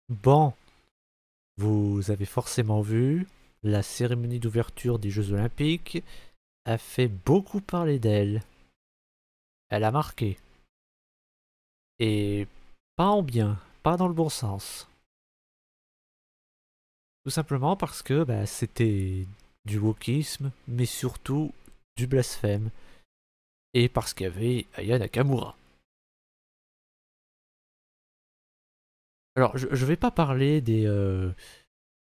Bon, vous avez forcément vu, la cérémonie d'ouverture des Jeux Olympiques a fait beaucoup parler d'elle. Elle a marqué. Et pas en bien, pas dans le bon sens. Tout simplement parce que c'était du wokisme, mais surtout du blasphème. Et parce qu'il y avait Aya Nakamura. Alors, je vais pas parler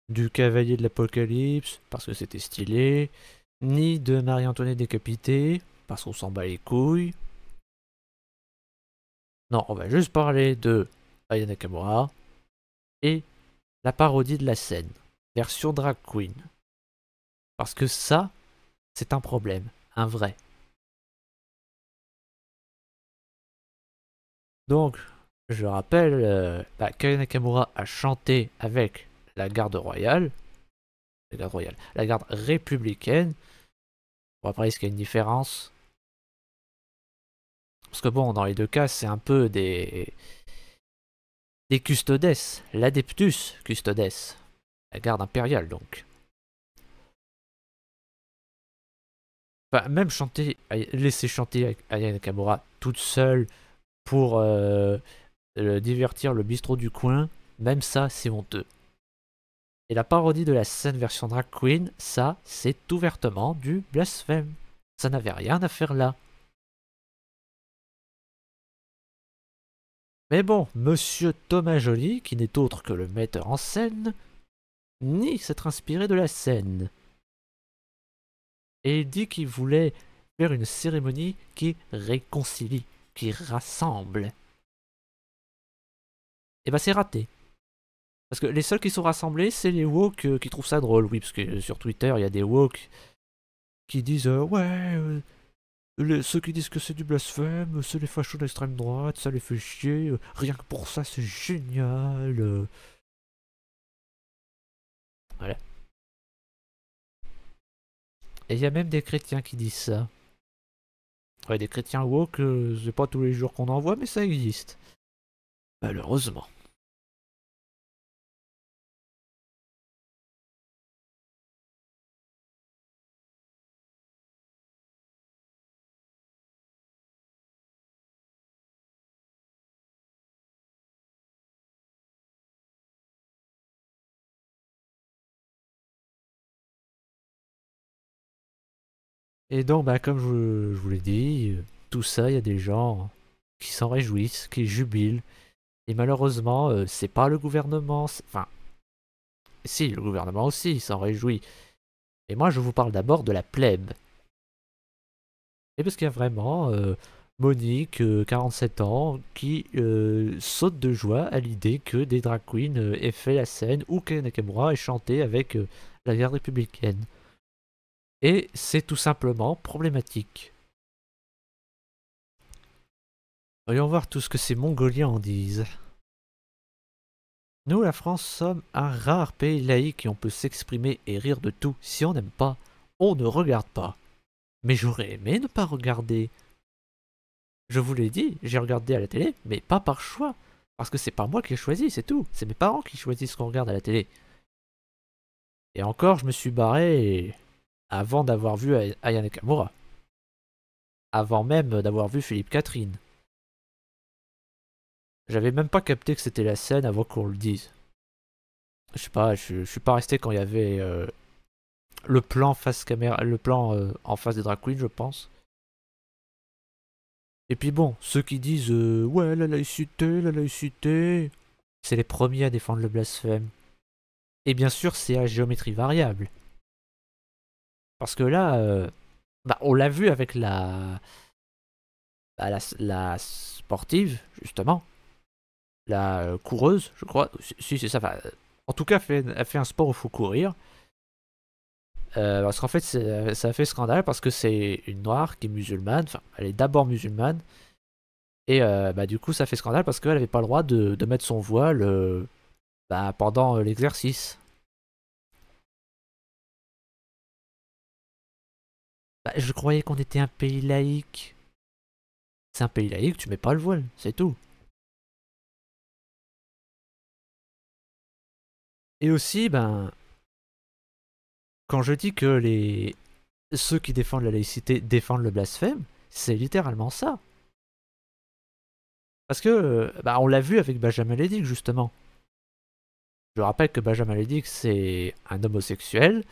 du cavalier de l'Apocalypse, parce que c'était stylé, ni de Marie-Antoinette décapitée, parce qu'on s'en bat les couilles. Non, on va juste parler de Aya Nakamura et la parodie de la scène, version drag queen. Parce que ça, c'est un problème, un vrai. Donc, je rappelle, qu'Aya Nakamura a chanté avec la garde royale, la garde républicaine. Bon, après, est-ce qu'il y a une différence? Parce que bon, dans les deux cas, c'est un peu des custodes, l'adeptus custodes, la garde impériale donc. Enfin, même laisser chanter Aya Nakamura toute seule pour divertir le bistrot du coin, même ça, c'est honteux. Et la parodie de la scène version drag queen, ça, c'est ouvertement du blasphème. Ça n'avait rien à faire là. Mais bon, monsieur Thomas Joly, qui n'est autre que le metteur en scène, nie s'être inspiré de la scène. Et il dit qu'il voulait faire une cérémonie qui réconcilie, qui rassemble. Et bah c'est raté. Parce que les seuls qui sont rassemblés, c'est les woke qui trouvent ça drôle. Oui, parce que sur Twitter, il y a des woke qui disent ouais, ceux qui disent que c'est du blasphème, c'est les fachos d'extrême droite, ça les fait chier. Rien que pour ça, c'est génial. Voilà. Et il y a même des chrétiens qui disent ça. Ouais, des chrétiens woke, c'est pas tous les jours qu'on en voit, mais ça existe. Malheureusement. Et donc, comme je vous l'ai dit, tout ça, il y a des gens qui s'en réjouissent, qui jubilent. Et malheureusement, c'est pas le gouvernement. Enfin, si, le gouvernement aussi s'en réjouit. Et moi, je vous parle d'abord de la plèbe. Et parce qu'il y a vraiment Monique, 47 ans, qui saute de joie à l'idée que des drag queens aient fait la scène ou que Nakamura ait chanté avec la garde républicaine. Et c'est tout simplement problématique. Voyons voir tout ce que ces Mongoliens en disent. Nous, la France, sommes un rare pays laïque et on peut s'exprimer et rire de tout. Si on n'aime pas, on ne regarde pas. Mais j'aurais aimé ne pas regarder. Je vous l'ai dit, j'ai regardé à la télé, mais pas par choix. Parce que c'est pas moi qui ai choisi, c'est tout. C'est mes parents qui choisissent ce qu'on regarde à la télé. Et encore, je me suis barré avant d'avoir vu Aya Nakamura. Avant même d'avoir vu Philippe Catherine. J'avais même pas capté que c'était la scène avant qu'on le dise. Je sais pas, je suis pas resté quand il y avait le plan face caméra, le plan en face des drag queens, je pense. Et puis bon, ceux qui disent ouais, la laïcité, c'est les premiers à défendre le blasphème. Et bien sûr, c'est à géométrie variable. Parce que là, on l'a vu avec la sportive, justement, la coureuse, je crois. Si, c'est ça. Enfin, en tout cas, elle fait un sport où il faut courir. Parce qu'en fait, ça a fait scandale parce que c'est une noire qui est musulmane. Enfin, elle est d'abord musulmane. Et du coup, ça fait scandale parce qu'elle n'avait pas le droit de mettre son voile pendant l'exercice. Je croyais qu'on était un pays laïque. C'est un pays laïque, tu mets pas le voile, c'est tout. Et aussi, ben, quand je dis que ceux qui défendent la laïcité défendent le blasphème, c'est littéralement ça. Parce que, bah, on l'a vu avec Benjamin Lédic, justement. Je rappelle que Benjamin Lédic, c'est un homosexuel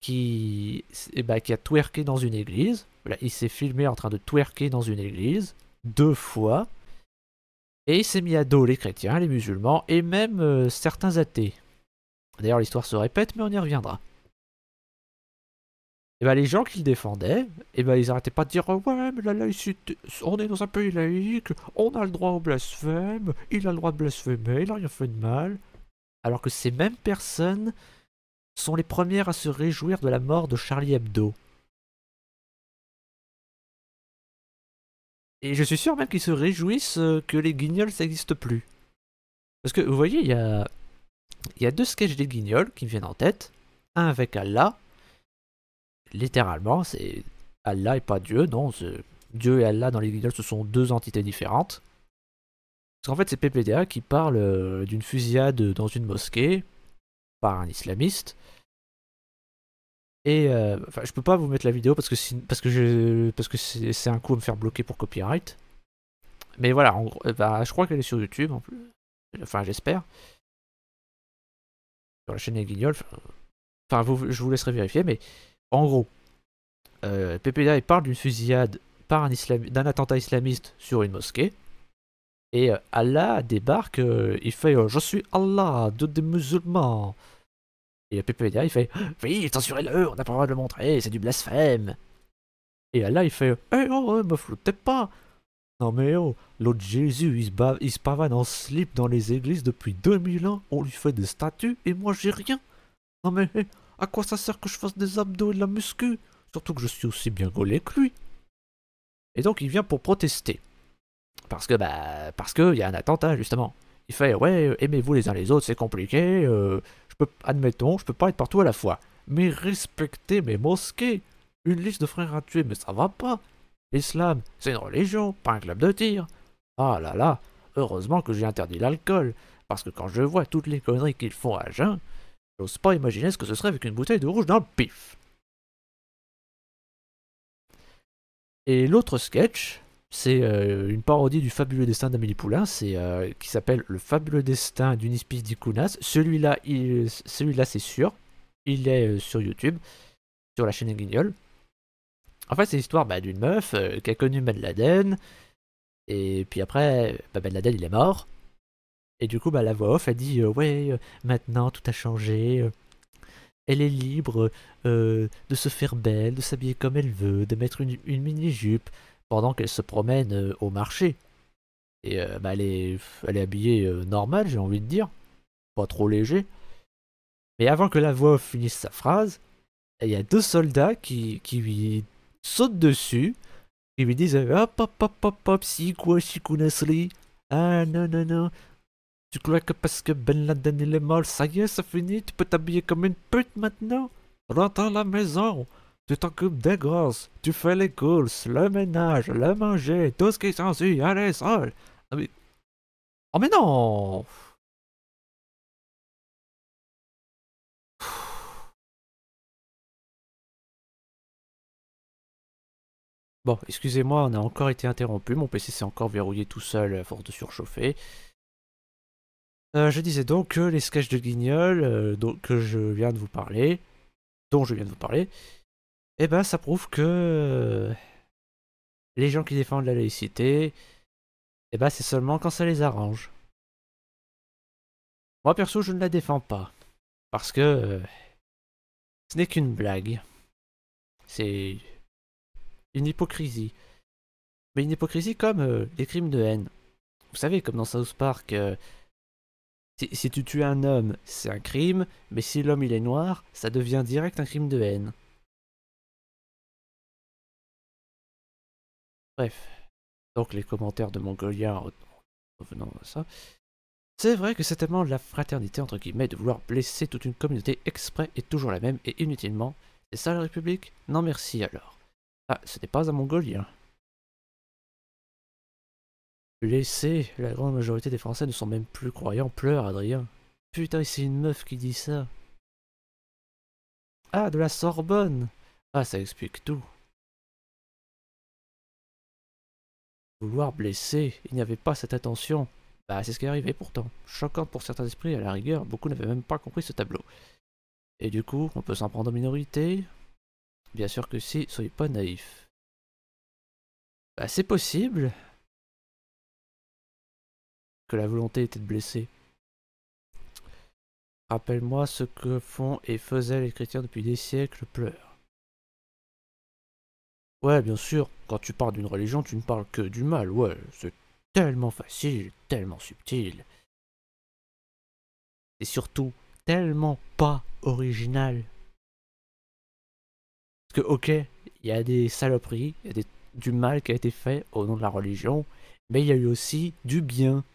qui a twerké dans une église. Voilà, il s'est filmé en train de twerker dans une église 2 fois. Et il s'est mis à dos les chrétiens, les musulmans et même certains athées. D'ailleurs, l'histoire se répète, mais on y reviendra. Et ben, les gens qui le défendaient, et ben, ils arrêtaient pas de dire ouais, mais la laïcité, on est dans un pays laïque, on a le droit au blasphème, il a le droit de blasphémer, il a rien fait de mal. Alors que ces mêmes personnes sont les premières à se réjouir de la mort de Charlie Hebdo. Et je suis sûr même qu'ils se réjouissent que les guignols ça n'existe plus. Parce que vous voyez, il y a 2 sketchs des guignols qui me viennent en tête. Un avec Allah. Littéralement, c'est Allah et pas Dieu. Non, Dieu et Allah dans les guignols, ce sont 2 entités différentes. Parce qu'en fait, c'est PPDA qui parle d'une fusillade dans une mosquée par un islamiste. Et enfin, je peux pas vous mettre la vidéo parce que c'est un coup à me faire bloquer pour copyright. Mais voilà, en gros, bah, je crois qu'elle est sur YouTube en plus. Enfin, j'espère. Sur la chaîne des Guignols. Enfin, je vous laisserai vérifier, mais en gros, PPDA il parle d'une fusillade d'un attentat islamiste sur une mosquée. Et Allah débarque, il fait je suis Allah, Dieu des musulmans. Et PPDA il fait oui, censurez-le, on n'a pas le droit de le montrer, c'est du blasphème. Et Allah il fait oh, me floutez pas. Non mais oh, l'autre Jésus il se pavane en slip dans les églises depuis 2000 ans, on lui fait des statues et moi j'ai rien. Non mais à quoi ça sert que je fasse des abdos et de la muscu? Surtout que je suis aussi bien gaulé que lui. Et donc il vient pour protester. Parce que y a un attentat justement. Il fait ouais, aimez-vous les uns les autres, c'est compliqué. Admettons, je peux pas être partout à la fois. Mais respectez mes mosquées. Une liste de frères à tuer, mais ça va pas. L'islam, c'est une religion, pas un club de tir. Ah là là, heureusement que j'ai interdit l'alcool. Parce que quand je vois toutes les conneries qu'ils font à jeun, j'ose pas imaginer ce que ce serait avec une bouteille de rouge dans le pif. Et l'autre sketch, c'est une parodie du fabuleux destin d'Amélie Poulain, qui s'appelle Le fabuleux destin d'une Ispice d'Icounas. Celui-là, c'est sûr. Il est sur YouTube, sur la chaîne des Guignols. En fait, c'est l'histoire d'une meuf qui a connu Ben Laden. Et puis après, Ben Laden, il est mort. Et du coup, la voix off, elle dit ouais, maintenant tout a changé. Elle est libre de se faire belle, de s'habiller comme elle veut, de mettre une mini-jupe pendant qu'elle se promène au marché. Et elle est habillée normale, j'ai envie de dire. Pas trop léger. Mais avant que la voix finisse sa phrase, il y a 2 soldats qui lui sautent dessus. Qui lui disent hop hop hop hop hop, si quoi, Shikunasli. Ah non non non. Tu crois que parce que Ben Laden il est mort, ça y est, c'est fini, tu peux t'habiller comme une pute maintenant? Rentre à la maison, tu t'occupes des gosses, tu fais les courses, le ménage, le manger, tout ce qui s'ensuit, allez, seul. Ah, mais... Oh mais non! Bon, excusez-moi, on a encore été interrompu, mon PC s'est encore verrouillé tout seul à force de surchauffer. Je disais donc que les sketchs de Guignol, que je viens de vous parler, dont je viens de vous parler, eh ben ça prouve que les gens qui défendent la laïcité, eh ben c'est seulement quand ça les arrange. Moi perso, je ne la défends pas. Parce que ce n'est qu'une blague. C'est une hypocrisie. Mais une hypocrisie comme les crimes de haine. Vous savez, comme dans South Park, si tu tues un homme, c'est un crime, mais si l'homme il est noir, ça devient direct un crime de haine. Bref. Donc les commentaires de Mongolien revenant à ça. C'est vrai que cet élément de la fraternité, entre guillemets, de vouloir blesser toute une communauté exprès est toujours la même et inutilement. C'est ça la République? Non merci alors. Ah, ce n'est pas un Mongolien. Blessé, la grande majorité des Français ne sont même plus croyants, pleure Adrien. Putain, c'est une meuf qui dit ça. Ah, de la Sorbonne. Ah, ça explique tout. Vouloir blesser, il n'y avait pas cette attention. Bah, c'est ce qui est arrivé pourtant. Choquant pour certains esprits, à la rigueur, beaucoup n'avaient même pas compris ce tableau. Et du coup, on peut s'en prendre aux minorités? Bien sûr que si, soyez pas naïfs. Bah, c'est possible que la volonté était de blesser. Rappelle-moi ce que font et faisaient les chrétiens depuis des siècles, pleure. Ouais, bien sûr, quand tu parles d'une religion, tu ne parles que du mal, ouais, c'est tellement facile, tellement subtil. Et surtout, tellement pas original. Parce que, ok, il y a des saloperies, il y a du mal qui a été fait au nom de la religion, mais il y a eu aussi du bien.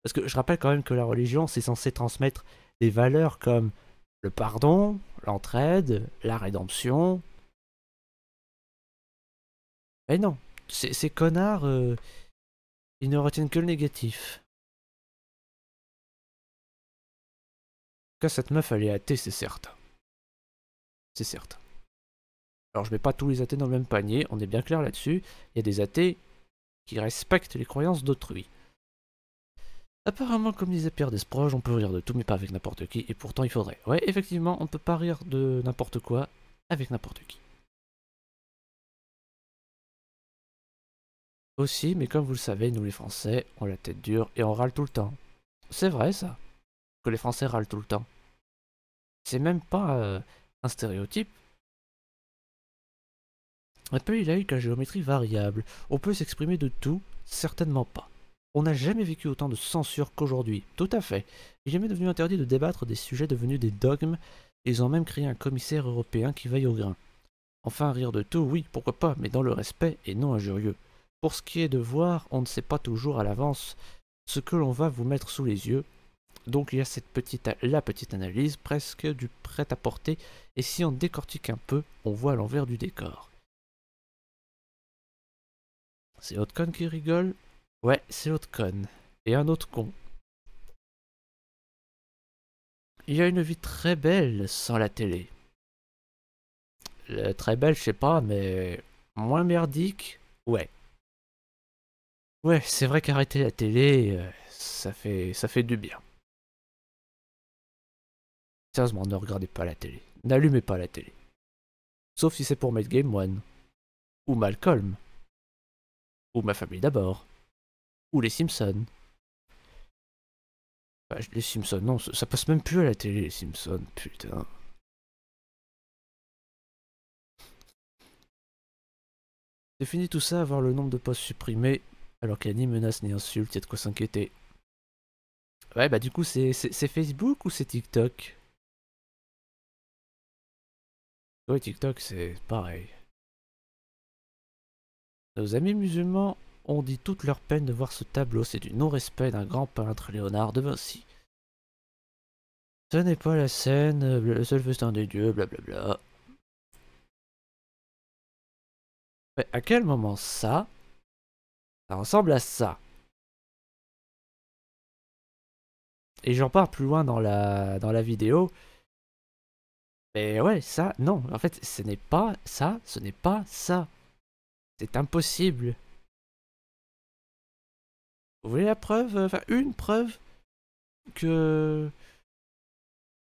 Parce que je rappelle quand même que la religion, c'est censé transmettre des valeurs comme le pardon, l'entraide, la rédemption. Mais non, ces connards, ils ne retiennent que le négatif. En tout cas, cette meuf, elle est athée, c'est certain. C'est certain. Alors, je mets pas tous les athées dans le même panier, on est bien clair là-dessus. Il y a des athées qui respectent les croyances d'autrui. Apparemment, comme disait Pierre Desproges, on peut rire de tout, mais pas avec n'importe qui, et pourtant il faudrait. Ouais, effectivement, on ne peut pas rire de n'importe quoi avec n'importe qui. Aussi, mais comme vous le savez, nous les Français, on la tête dure et on râle tout le temps. C'est vrai ça, que les Français râlent tout le temps. C'est même pas un stéréotype. Un pays laïque à géométrie variable, on peut s'exprimer de tout, certainement pas. On n'a jamais vécu autant de censure qu'aujourd'hui, tout à fait. Il est même devenu interdit de débattre des sujets devenus des dogmes, et ils ont même créé un commissaire européen qui veille au grain. Enfin, rire de tout, oui, pourquoi pas, mais dans le respect et non injurieux. Pour ce qui est de voir, on ne sait pas toujours à l'avance ce que l'on va vous mettre sous les yeux. Donc il y a la petite analyse, presque du prêt-à-porter, et si on décortique un peu, on voit l'envers du décor. C'est Haute-Con qui rigole? Ouais, c'est Haute-Con. Et un autre con. Il y a une vie très belle sans la télé. Très belle, je sais pas, mais moins merdique, ouais. Ouais, c'est vrai qu'arrêter la télé, ça fait du bien. Sérieusement, ne regardez pas la télé. N'allumez pas la télé. Sauf si c'est pour mettre Game One. Ou Malcolm. Ou Ma famille d'abord. Ou les Simpsons. Bah, les Simpsons, non, ça passe même plus à la télé, les Simpsons, putain. C'est fini tout ça, avoir le nombre de posts supprimés, alors qu'il n'y a ni menace ni insulte, y a de quoi s'inquiéter. Ouais, bah du coup, c'est Facebook ou c'est TikTok? Ouais, TikTok, c'est pareil. Nos amis musulmans ont dit toute leur peine de voir ce tableau, c'est du non-respect d'un grand peintre, Léonard de Vinci. Ce n'est pas la scène, le seul festin des dieux, blablabla. Ouais, à quel moment ça ressemble à ça? Et j'en parle plus loin dans la vidéo. Mais ouais, ça, non. En fait, ce n'est pas ça, ce n'est pas ça. C'est impossible. Vous voulez la preuve? Enfin, une preuve que...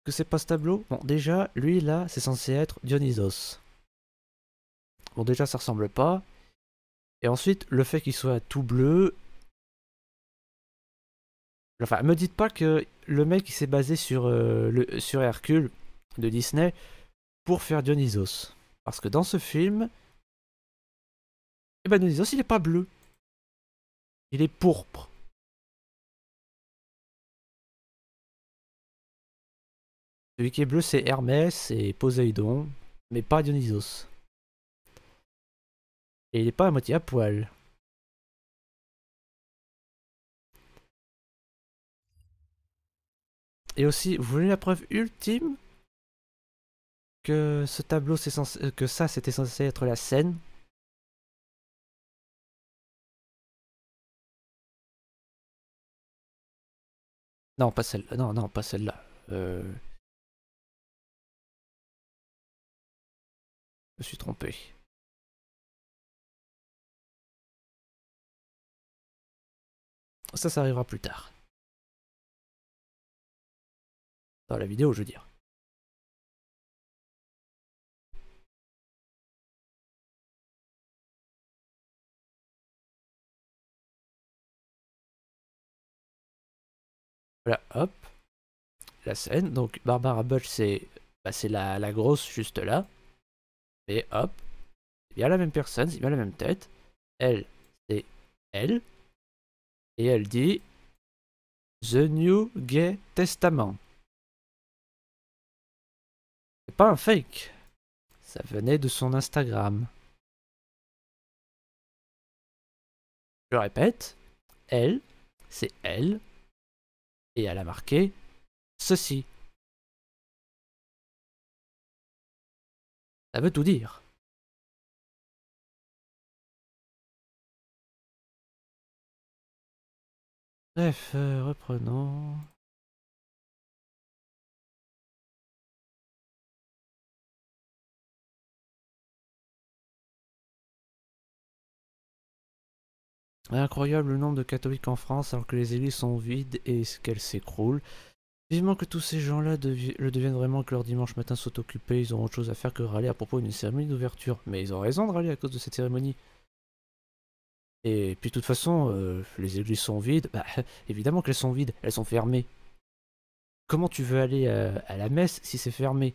que c'est pas ce tableau? Bon, déjà, lui, là, c'est censé être Dionysos. Bon, déjà, ça ressemble pas. Et ensuite, le fait qu'il soit tout bleu... Enfin, me dites pas que le mec, il s'est basé sur, sur Hercule de Disney pour faire Dionysos. Parce que dans ce film, eh ben Dionysos, il est pas bleu. Il est pourpre. Celui qui est bleu, c'est Hermès et Poséidon, mais pas Dionysos. Et il est pas à moitié à poil. Et aussi, vous voulez la preuve ultime que ce tableau, c'est censé, que ça, c'était censé être la scène? Non, pas celle-là. Non, non, pas celle-là. Je me suis trompé. Ça arrivera plus tard. Dans la vidéo, je veux dire. Voilà, hop. La scène. Donc, Barbara Bush, c'est la grosse juste là. Et hop. C'est bien la même personne, c'est bien la même tête. Elle, c'est elle. Et elle dit The New Gay Testament. C'est pas un fake. Ça venait de son Instagram. Je répète, elle, c'est elle. Et elle a marqué ceci. Ça veut tout dire. Bref, reprenons. Incroyable le nombre de catholiques en France alors que les églises sont vides et qu'elles s'écroulent. Vivement que tous ces gens-là le deviennent vraiment, que leur dimanche matin soit occupé, ils auront autre chose à faire que râler à propos d'une cérémonie d'ouverture. Mais ils ont raison de râler à cause de cette cérémonie. Et puis de toute façon, les églises sont vides. Bah, évidemment qu'elles sont vides, elles sont fermées. Comment tu veux aller à la messe si c'est fermé?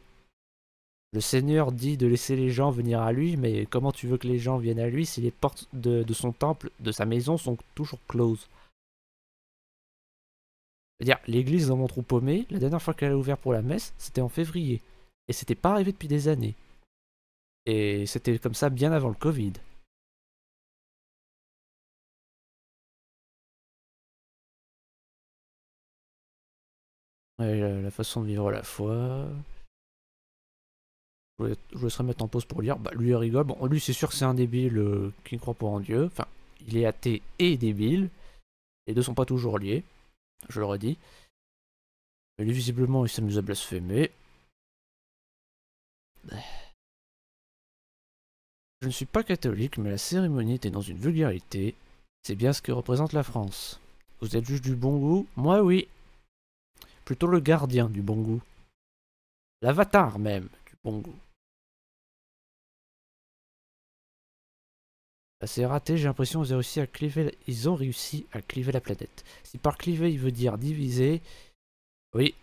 Le Seigneur dit de laisser les gens venir à lui, mais comment tu veux que les gens viennent à lui si les portes de son temple, de sa maison, sont toujours closes? C'est-à-dire, l'église dans Montrou-Paumé, la dernière fois qu'elle a ouvert pour la messe, c'était en février. Et c'était pas arrivé depuis des années. Et c'était comme ça bien avant le Covid. Ouais, la façon de vivre la foi. Je vous laisserai mettre en pause pour lire. Bah, lui, il rigole. Bon, lui, c'est sûr que c'est un débile qui ne croit pas en Dieu. Enfin, il est athée et débile. Les deux sont pas toujours liés, je le redis. Mais lui, visiblement, il s'amuse à blasphémer. Je ne suis pas catholique, mais la cérémonie était dans une vulgarité. C'est bien ce que représente la France. Vous êtes juge du bon goût? Moi, oui. Plutôt le gardien du bon goût. L'avatar même du bon goût. Bah, c'est raté, j'ai l'impression ils ont réussi à cliver la planète. Si par cliver il veut dire diviser, oui,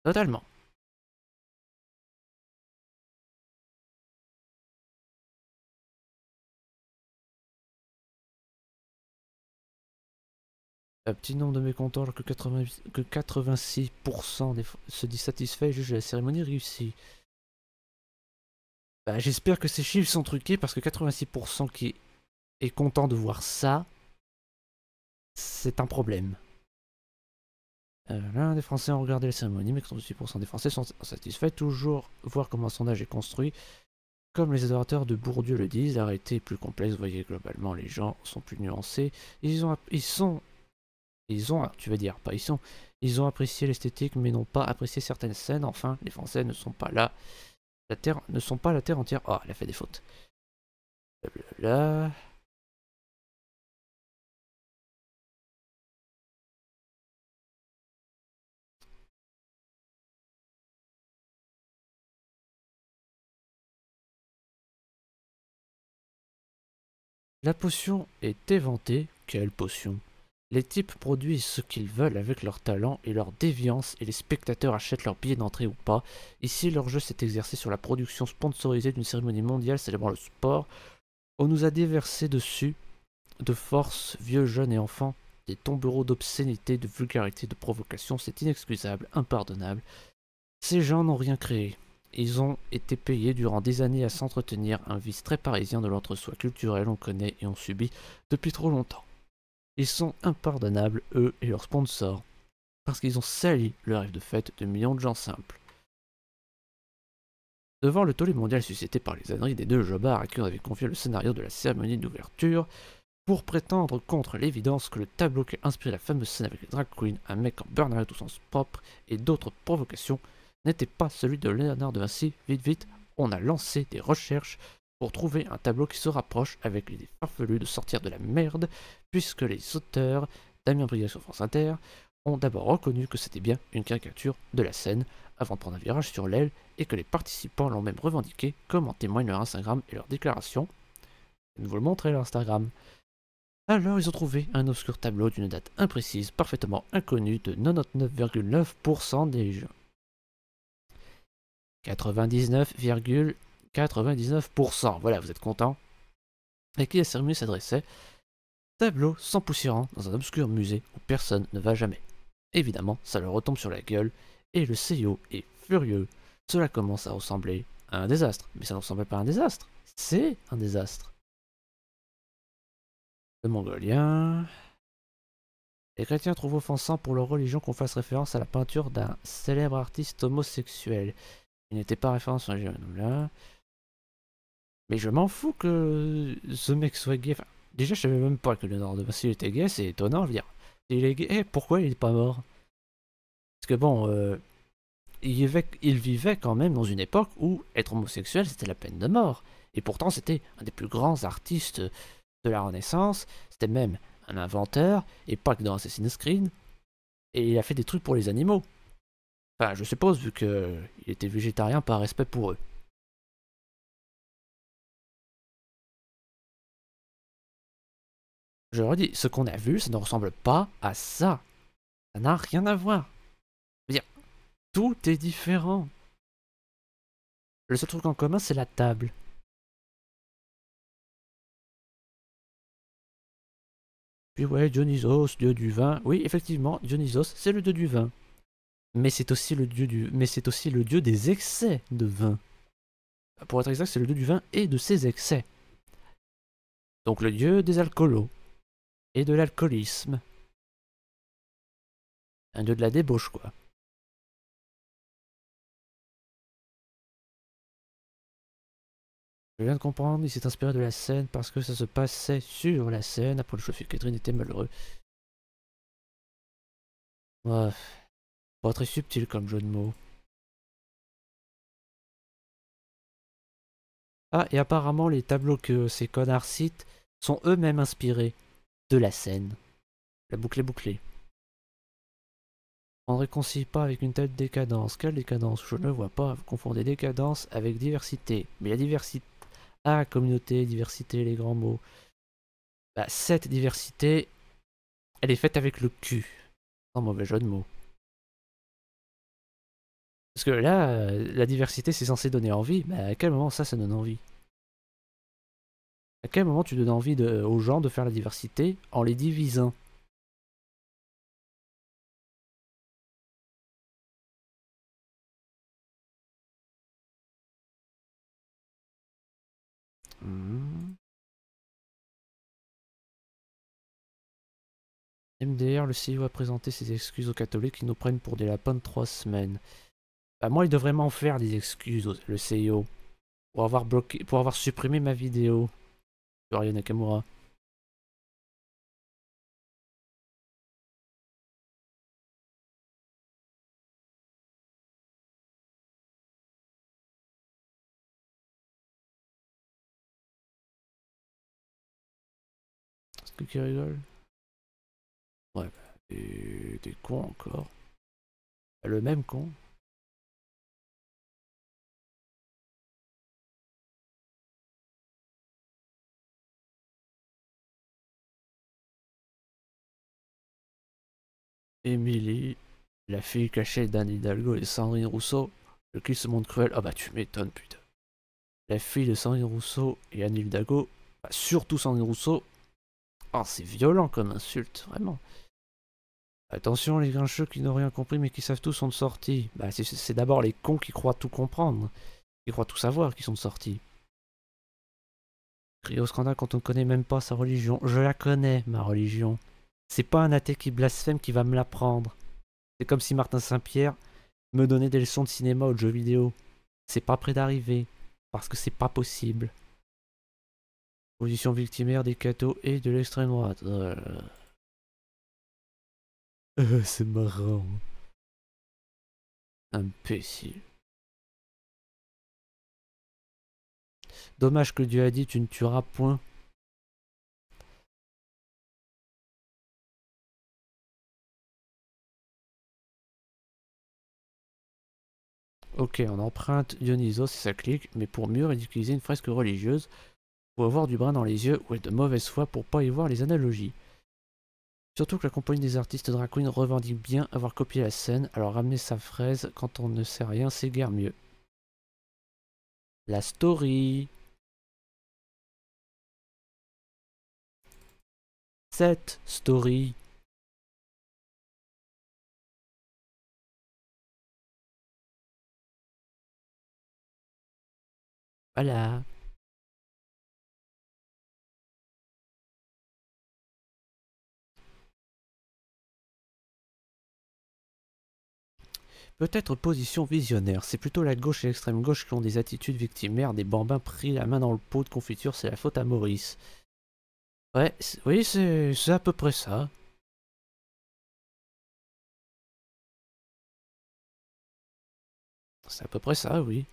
totalement. Un petit nombre de mécontents alors que 86% se disent satisfaits et jugent la cérémonie réussie. Bah, j'espère que ces chiffres sont truqués parce que 86% qui est content de voir ça, c'est un problème. L'un des Français ont regardé la cérémonie, mais 86% des Français sont satisfaits. Toujours voir comment un sondage est construit. Comme les adorateurs de Bourdieu le disent, l'arrêté est plus complexe. Vous voyez, globalement, les gens sont plus nuancés. Ils ont, tu vas dire, pas ils sont. Ils ont apprécié l'esthétique, mais n'ont pas apprécié certaines scènes. Enfin, les Français ne sont pas là. La Terre ne sont pas la Terre entière. Oh, elle a fait des fautes. Là. La potion est éventée. Quelle potion? Les types produisent ce qu'ils veulent avec leur talent et leur déviance et les spectateurs achètent leur billet d'entrée ou pas. Ici, leur jeu s'est exercé sur la production sponsorisée d'une cérémonie mondiale célébrant le sport. On nous a déversé dessus, de force, vieux, jeunes et enfants, des tombereaux d'obscénité, de vulgarité, de provocation. C'est inexcusable, impardonnable. Ces gens n'ont rien créé. Ils ont été payés durant des années à s'entretenir un vice très parisien de l'entre-soi culturel, on connaît et on subit depuis trop longtemps. Ils sont impardonnables, eux et leurs sponsors, parce qu'ils ont sali le rêve de fête de millions de gens simples. Devant le tollé mondial suscité par les âneries des deux jobards à qui on avait confié le scénario de la cérémonie d'ouverture, Pour prétendre contre l'évidence que le tableau qui a inspiré la fameuse scène avec les drag queens, un mec en burn-out au sens propre et d'autres provocations, n'était pas celui de Léonard de Vinci, vite, on a lancé des recherches pour trouver un tableau qui se rapproche avec l'idée farfelue de sortir de la merde, puisque les auteurs, Damien Briac sur France Inter, ont d'abord reconnu que c'était bien une caricature de la scène, avant de prendre un virage sur l'aile, et que les participants l'ont même revendiqué, comme en témoignent leur Instagram et leurs déclarations. Je vais vous le montrer leur Instagram. Alors ils ont trouvé un obscur tableau d'une date imprécise, parfaitement inconnue de 99,9% des gens. 99,99%, voilà, vous êtes content. Et qui la cérémonie s'adressait. Tableau s'empoussiérant dans un obscur musée où personne ne va jamais. Évidemment, ça leur retombe sur la gueule, et le CEO est furieux. Cela commence à ressembler à un désastre. Mais ça ne ressemble pas à un désastre, c'est un désastre. Le mongolien. Les chrétiens trouvent offensant pour leur religion qu'on fasse référence à la peinture d'un célèbre artiste homosexuel. Il n'était pas référence à un là. Mais je m'en fous que ce mec soit gay. Enfin, déjà, je savais même pas que Léonard de Vinci était gay, c'est étonnant, je veux dire. Il est gay, pourquoi il est pas mort? Parce que bon, il vivait quand même dans une époque où être homosexuel c'était la peine de mort. Et pourtant, c'était un des plus grands artistes de la Renaissance. C'était même un inventeur, et pas que dans Assassin's Creed. Et il a fait des trucs pour les animaux. Enfin, je suppose, vu qu'il était végétarien par respect pour eux. Je leur dis, ce qu'on a vu, ça ne ressemble pas à ça. Ça n'a rien à voir. Je veux dire, tout est différent. Le seul truc en commun, c'est la table. Puis ouais, Dionysos, dieu du vin. Oui, effectivement, Dionysos, c'est le dieu du vin. Mais c'est aussi le dieu des excès de vin. Pour être exact, c'est le dieu du vin et de ses excès. Donc le dieu des alcoolos et de l'alcoolisme. Un dieu de la débauche, quoi. Je viens de comprendre, il s'est inspiré de la scène parce que ça se passait sur la scène. Après le chauffeur Catherine était malheureux. Ouais, pas très subtil comme jeu de mots. Ah, et apparemment, les tableaux que ces connards citent sont eux-mêmes inspirés de la scène. La boucle est bouclée. On ne réconcilie pas avec une telle décadence. Quelle décadence? Je ne vois pas. Vous confondez décadence avec diversité. Mais la diversité. Ah, communauté, diversité, les grands mots. Bah, cette diversité, elle est faite avec le cul. Sans mauvais jeu de mots. Parce que là, la diversité, c'est censé donner envie. Mais à quel moment ça donne envie? À quel moment tu donnes envie aux gens de faire la diversité en les divisant? Hmm. MDR, le CEO a présenté ses excuses aux catholiques qui nous prennent pour des lapins de 3 semaines. Bah moi, il devrait m'en faire des excuses, le CEO, pour avoir bloqué, pour avoir supprimé ma vidéo sur Aya Nakamura. Est-ce que qui rigole? Ouais, bah, t'es con encore. Le même con. Émilie, la fille cachée d'Anne Hidalgo et Sandrine Rousseau. Le kill se montre cruel. Ah bah tu m'étonnes, putain. La fille de Sandrine Rousseau et Anne Hidalgo. Bah, surtout Sandrine Rousseau. Oh, c'est violent comme insulte, vraiment. Attention, les grincheux qui n'ont rien compris mais qui savent tout sont de sortie. Bah, c'est d'abord les cons qui croient tout comprendre, qui croient tout savoir qui sont de sortie. Crier au scandale quand on ne connaît même pas sa religion. Je la connais, ma religion. C'est pas un athée qui blasphème qui va me l'apprendre. C'est comme si Martin Saint-Pierre me donnait des leçons de cinéma ou de jeux vidéo. C'est pas près d'arriver, parce que c'est pas possible. Position victimaire des cathos et de l'extrême droite. Oh là là. C'est marrant. Imbécile. Dommage que Dieu a dit tu ne tueras point. Ok, on emprunte Dionysos et ça clique, mais pour mieux ridiculiser une fresque religieuse, faut avoir du brin dans les yeux ou être de mauvaise foi pour pas y voir les analogies. Surtout que la compagnie des artistes drag queen revendique bien avoir copié la scène, alors ramener sa fraise quand on ne sait rien, c'est guère mieux. La story. Cette story. Voilà. Peut-être position visionnaire, c'est plutôt la gauche et l'extrême gauche qui ont des attitudes victimaires, des bambins pris la main dans le pot de confiture, c'est la faute à Maurice. Ouais, oui, c'est à peu près ça. C'est à peu près ça, oui.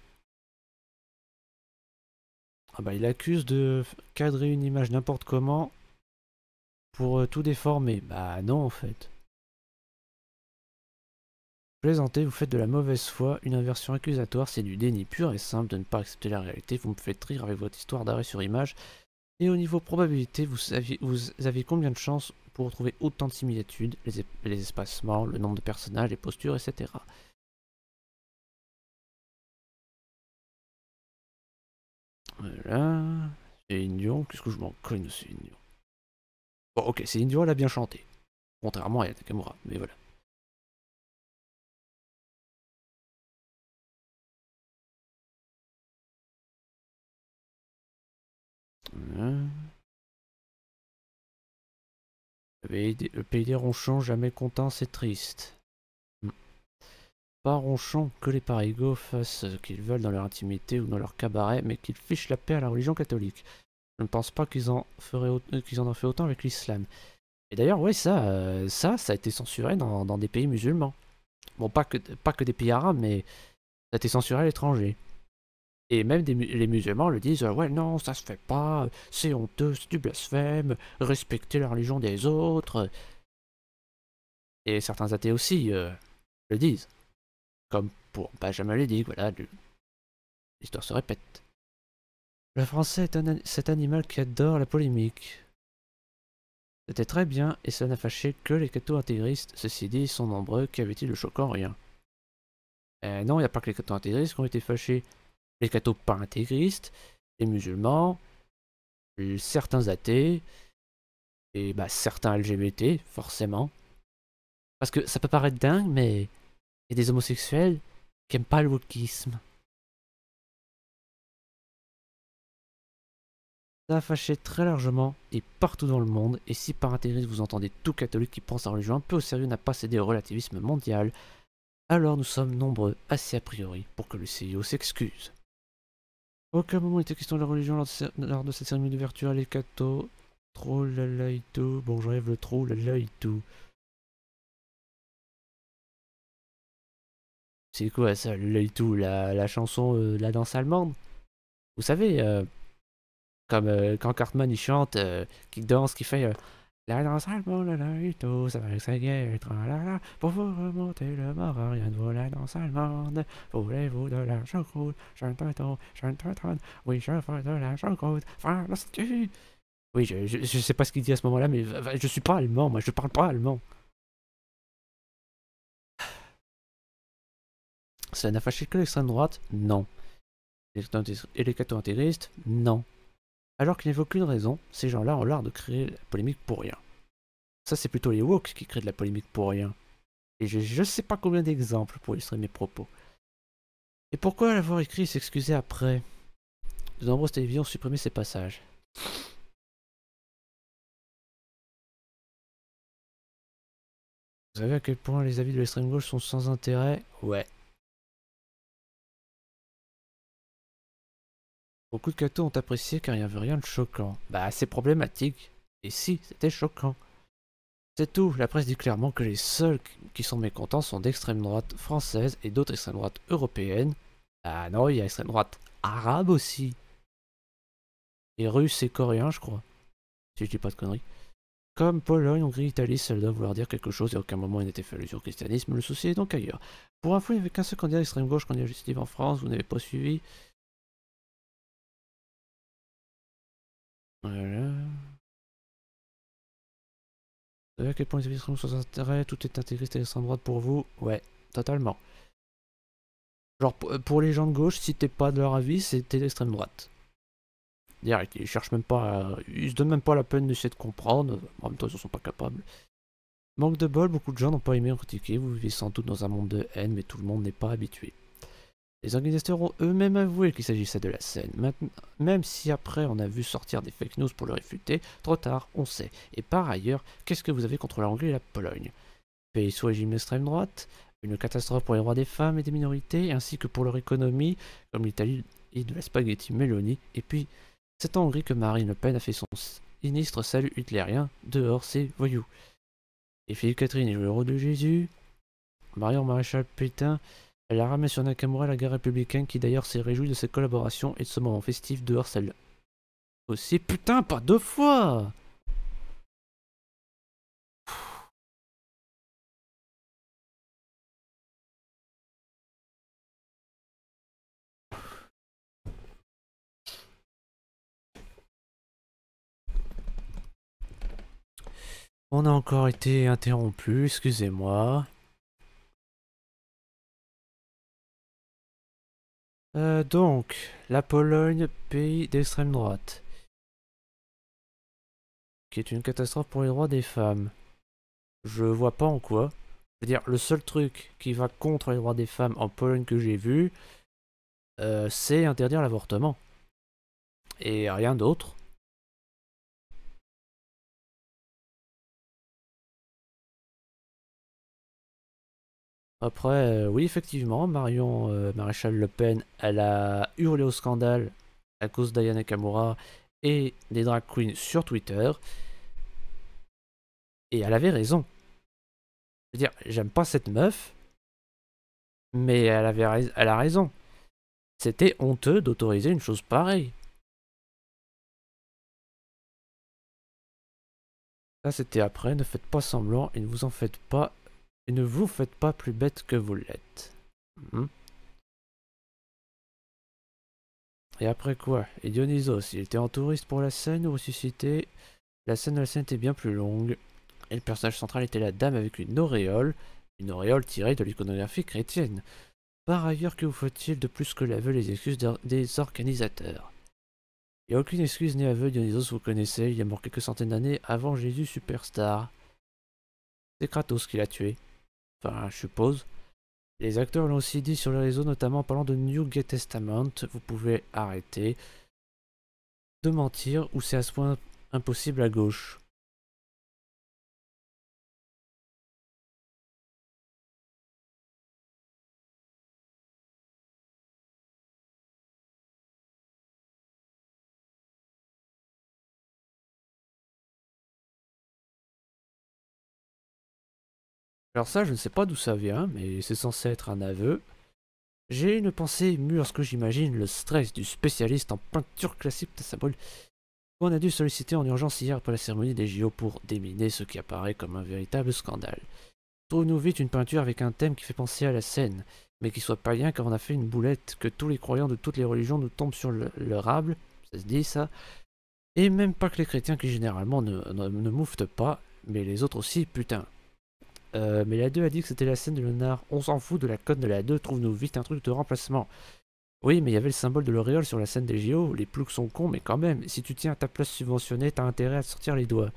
Ah bah il accuse de cadrer une image n'importe comment pour tout déformer. Bah non en fait. Plaisantez, vous faites de la mauvaise foi, une inversion accusatoire, c'est du déni pur et simple de ne pas accepter la réalité, vous me faites rire avec votre histoire d'arrêt sur image. Et au niveau probabilité, vous avez combien de chances pour retrouver autant de similitudes, les espacements, le nombre de personnages, les postures, etc. Voilà. C'est Indion, qu'est-ce que je m'en cogne, c'est Indion. Bon ok, c'est Indion, elle a bien chanté. Contrairement à Nakamura, mais voilà. Voilà. Le pays des ronchons, jamais content, c'est triste. Pas ronchons que les parigots fassent ce qu'ils veulent dans leur intimité ou dans leur cabaret, mais qu'ils fichent la paix à la religion catholique. Je ne pense pas qu'ils en ont fait autant avec l'islam. Et d'ailleurs, ouais, ça a été censuré dans des pays musulmans. Bon, pas que des pays arabes, mais ça a été censuré à l'étranger. Et même les musulmans le disent, ouais, non, ça se fait pas, c'est honteux, c'est du blasphème, respecter la religion des autres. Et certains athées aussi le disent. Comme pour Benjamin Ledig, voilà, l'histoire se répète. Le français est cet animal qui adore la polémique. C'était très bien, et ça n'a fâché que les cathos-intégristes. Ceci dit, ils sont nombreux, qu'avait-il de choquant? Rien. Non, il n'y a pas que les cathos-intégristes qui ont été fâchés. Les cathos pas intégristes, les musulmans, certains athées, et bah certains LGBT, forcément. Parce que ça peut paraître dingue, mais il y a des homosexuels qui aiment pas le wokisme. Ça a fâché très largement et partout dans le monde, et si par intégriste vous entendez tout catholique qui prend sa religion un peu au sérieux n'a pas cédé au relativisme mondial, alors nous sommes nombreux, assez a priori, pour que le CIO s'excuse. Aucun moment n'était question de la religion lors de cette cérémonie d'ouverture, les cathos, trop la la et tout, bon j'enlève le trop la la et tout. C'est quoi ça, le la et tout, la chanson La danse allemande? Vous savez, comme quand Cartman il chante, qui danse, qui fait la danse allemande, la la et tout, ça va sa guerre, tralala, pour vous remonter le moral, rien de vous la danse allemande, voulez-vous de la choucroute, je ne t'attends, oui je ferai de la choucroute, enfin la statue. Oui, je sais pas ce qu'il dit à ce moment-là, mais je suis pas allemand, moi je parle pas allemand. Ça n'a fâché que l'extrême droite? Non. Et les catho-intégristes? Non. Alors qu'ils n'évoquent aucune raison, ces gens-là ont l'art de créer la polémique pour rien. Ça, c'est plutôt les woke qui créent de la polémique pour rien. Et je sais pas combien d'exemples pour illustrer mes propos. Et pourquoi l'avoir écrit et s'excuser après? De nombreuses télévisions ont supprimé ces passages. Vous savez à quel point les avis de l'extrême gauche sont sans intérêt? Ouais. Beaucoup de cathos ont apprécié car il n'y avait rien de choquant. Bah, c'est problématique. Et si, c'était choquant. C'est tout, la presse dit clairement que les seuls qui sont mécontents sont d'extrême droite française et d'autres extrême droite européennes. Ah non, il y a extrême droite arabe aussi. Et russe et coréen, je crois. Si je dis pas de conneries. Comme Pologne, Hongrie, Italie, cela doit vouloir dire quelque chose et à aucun moment il n'était fait allusion au christianisme, le souci est donc ailleurs. Pour info, il n'y avait qu'un seul candidat d'extrême gauche candidat législatif en France, vous n'avez pas suivi. Voilà. Vous savez à quel point les extrêmes sont sans intérêt, tout est intégriste et extrême droite pour vous? Ouais, totalement. Genre, pour les gens de gauche, si t'es pas de leur avis, c'était l'extrême droite. Direct, ils cherchent même pas ils se donnent même pas la peine d'essayer de comprendre, en même temps ils en sont pas capables. Manque de bol, beaucoup de gens n'ont pas aimé en critiquer, vous vivez sans doute dans un monde de haine, mais tout le monde n'est pas habitué. Les organisateurs ont eux-mêmes avoué qu'il s'agissait de la scène, même si après on a vu sortir des fake news pour le réfuter, trop tard, on sait. Et par ailleurs, qu'est-ce que vous avez contre la Hongrie et la Pologne? Pays sous régime d'extrême droite, une catastrophe pour les droits des femmes et des minorités, ainsi que pour leur économie, comme l'Italie et de la spaghetti Meloni, et puis c'est en Hongrie que Marine Le Pen a fait son sinistre salut hitlérien, dehors ces voyous. Et Philippe Catherine est le héros de Jésus, Marion Maréchal Pétain, elle a ramené sur Nakamura la guerre républicaine qui d'ailleurs s'est réjoui de cette collaboration et de ce moment festif dehors celle-là. Aussi, putain, pas deux fois! On a encore été interrompu, excusez-moi. Donc, la Pologne, pays d'extrême droite, qui est une catastrophe pour les droits des femmes. Je vois pas en quoi. C'est-à-dire, le seul truc qui va contre les droits des femmes en Pologne que j'ai vu, c'est interdire l'avortement. Et rien d'autre. Après, oui, effectivement, Marion Maréchal Le Pen, elle a hurlé au scandale à cause d'Aya Nakamura et des drag queens sur Twitter. Et elle avait raison. Je veux dire, j'aime pas cette meuf, mais elle a raison. C'était honteux d'autoriser une chose pareille. Ça, c'était après, ne faites pas semblant et ne vous en faites pas. Et ne vous faites pas plus bête que vous l'êtes. Mhm. Et après quoi? Et Dionysos, il était en touriste pour la scène ou ressuscité? La scène de la scène était bien plus longue. Et le personnage central était la dame avec une auréole tirée de l'iconographie chrétienne. Par ailleurs, que vous faut-il de plus que l'aveu les excuses des organisateurs? Il n'y a aucune excuse ni aveu, Dionysos, vous connaissez, il est mort quelques centaines d'années avant Jésus Superstar. C'est Kratos qui l'a tué. Enfin, je suppose. Les acteurs l'ont aussi dit sur les réseaux, notamment en parlant de New Testament. Vous pouvez arrêter de mentir ou c'est à ce point impossible à gauche. Alors ça, je ne sais pas d'où ça vient, mais c'est censé être un aveu. J'ai une pensée émue lorsque j'imagine le stress du spécialiste en peinture classique de Saint-Paul qu'on a dû solliciter en urgence hier après la cérémonie des JO pour déminer ce qui apparaît comme un véritable scandale. Trouve-nous vite une peinture avec un thème qui fait penser à la scène, mais qui soit pas rien car on a fait une boulette, que tous les croyants de toutes les religions nous tombent sur le rable, ça se dit ça, et même pas que les chrétiens qui généralement ne mouftent pas, mais les autres aussi, putain. Mais la 2 a dit que c'était la scène de Léonard. On s'en fout de la cote de la 2, trouve-nous vite un truc de remplacement. Oui, mais il y avait le symbole de l'auréole sur la scène des JO, les ploucs sont cons, mais quand même, si tu tiens à ta place subventionnée, t'as intérêt à sortir les doigts.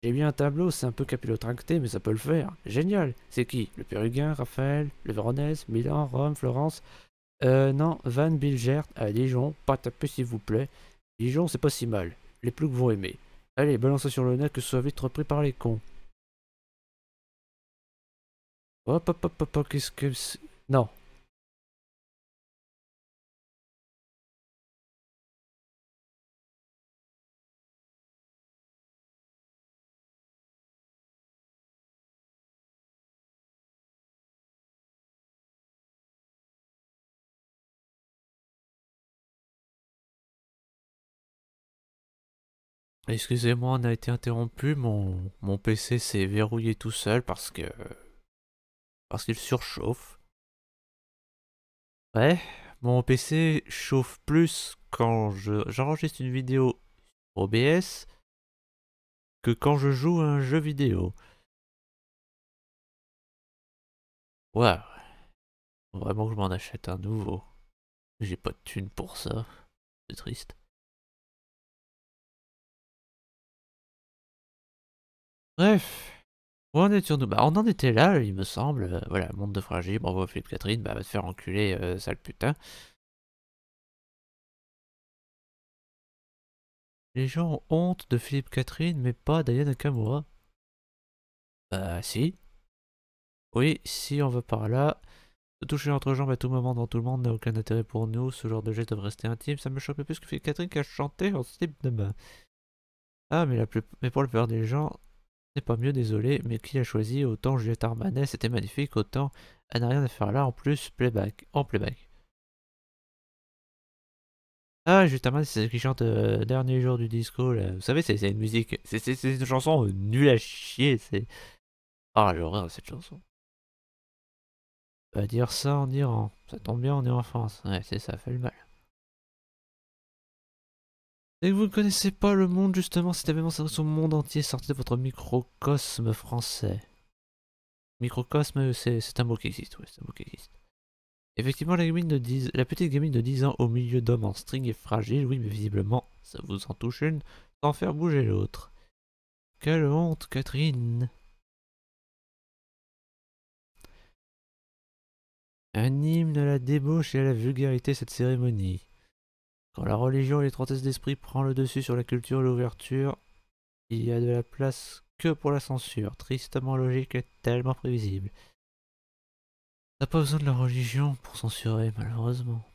J'ai mis un tableau, c'est un peu capillotracté, mais ça peut le faire. Génial. C'est qui? Le Pérugin, Raphaël, le Véronèse, Milan, Rome, Florence? Non, Van Bilgert à Dijon, pas taper s'il vous plaît. Dijon, c'est pas si mal. Les ploucs vont aimer. Allez, balance sur le net que ce soit vite repris par les cons. Hop, hop, hop, hop, hop, qu'est-ce que c'est? Non. Excusez-moi, on a été interrompu. Mon PC s'est verrouillé tout seul parce qu'il surchauffe. Ouais, mon PC chauffe plus quand j'enregistre une vidéo OBS que quand je joue à un jeu vidéo. Ouais, faut vraiment que je m'en achète un nouveau. J'ai pas de thune pour ça. C'est triste. Bref, où en étions-nous? Bah, on en était là, il me semble. Voilà, monde de fragile, bravo Philippe Catherine, bah va te faire enculer, sale putain. Les gens ont honte de Philippe Catherine, mais pas d'Aya Nakamura. Bah si. Oui, si on va par là. Se toucher entre jambes à tout moment dans tout le monde n'a aucun intérêt pour nous. Ce genre de geste doit rester intime. Ça me choque le plus que Philippe Catherine qui a chanté en slip de bain. Ah, mais pour la plupart des gens, c'est pas mieux, désolé. Mais qui a choisi? Autant Juliette Armanet, c'était magnifique. Autant elle n'a rien à faire là. En plus, playback. En playback. Ah, justement, c'est celle qui chante Dernier jour du disco, là. Vous savez, c'est une musique. C'est une chanson nulle à chier. C'est. Ah, j'ai horreur de cette chanson. Pas dire ça en Iran. Ça tombe bien, on est en France. Ouais, c'est ça, fait le mal. Et que vous ne connaissez pas le monde, justement, cet événement s'adresse au monde entier. Sortez de votre microcosme français. Microcosme, c'est un mot qui existe, ouais, c'est un mot qui existe. Effectivement, la petite gamine de 10 ans au milieu d'hommes en string est fragile, oui, mais visiblement, ça vous en touche une sans faire bouger l'autre. Quelle honte, Catherine! Un hymne à la débauche et à la vulgarité, cette cérémonie. Quand la religion et l'étroitesse d'esprit prend le dessus sur la culture et l'ouverture, il y a de la place que pour la censure, tristement logique et tellement prévisible. T'as pas besoin de la religion pour censurer, malheureusement.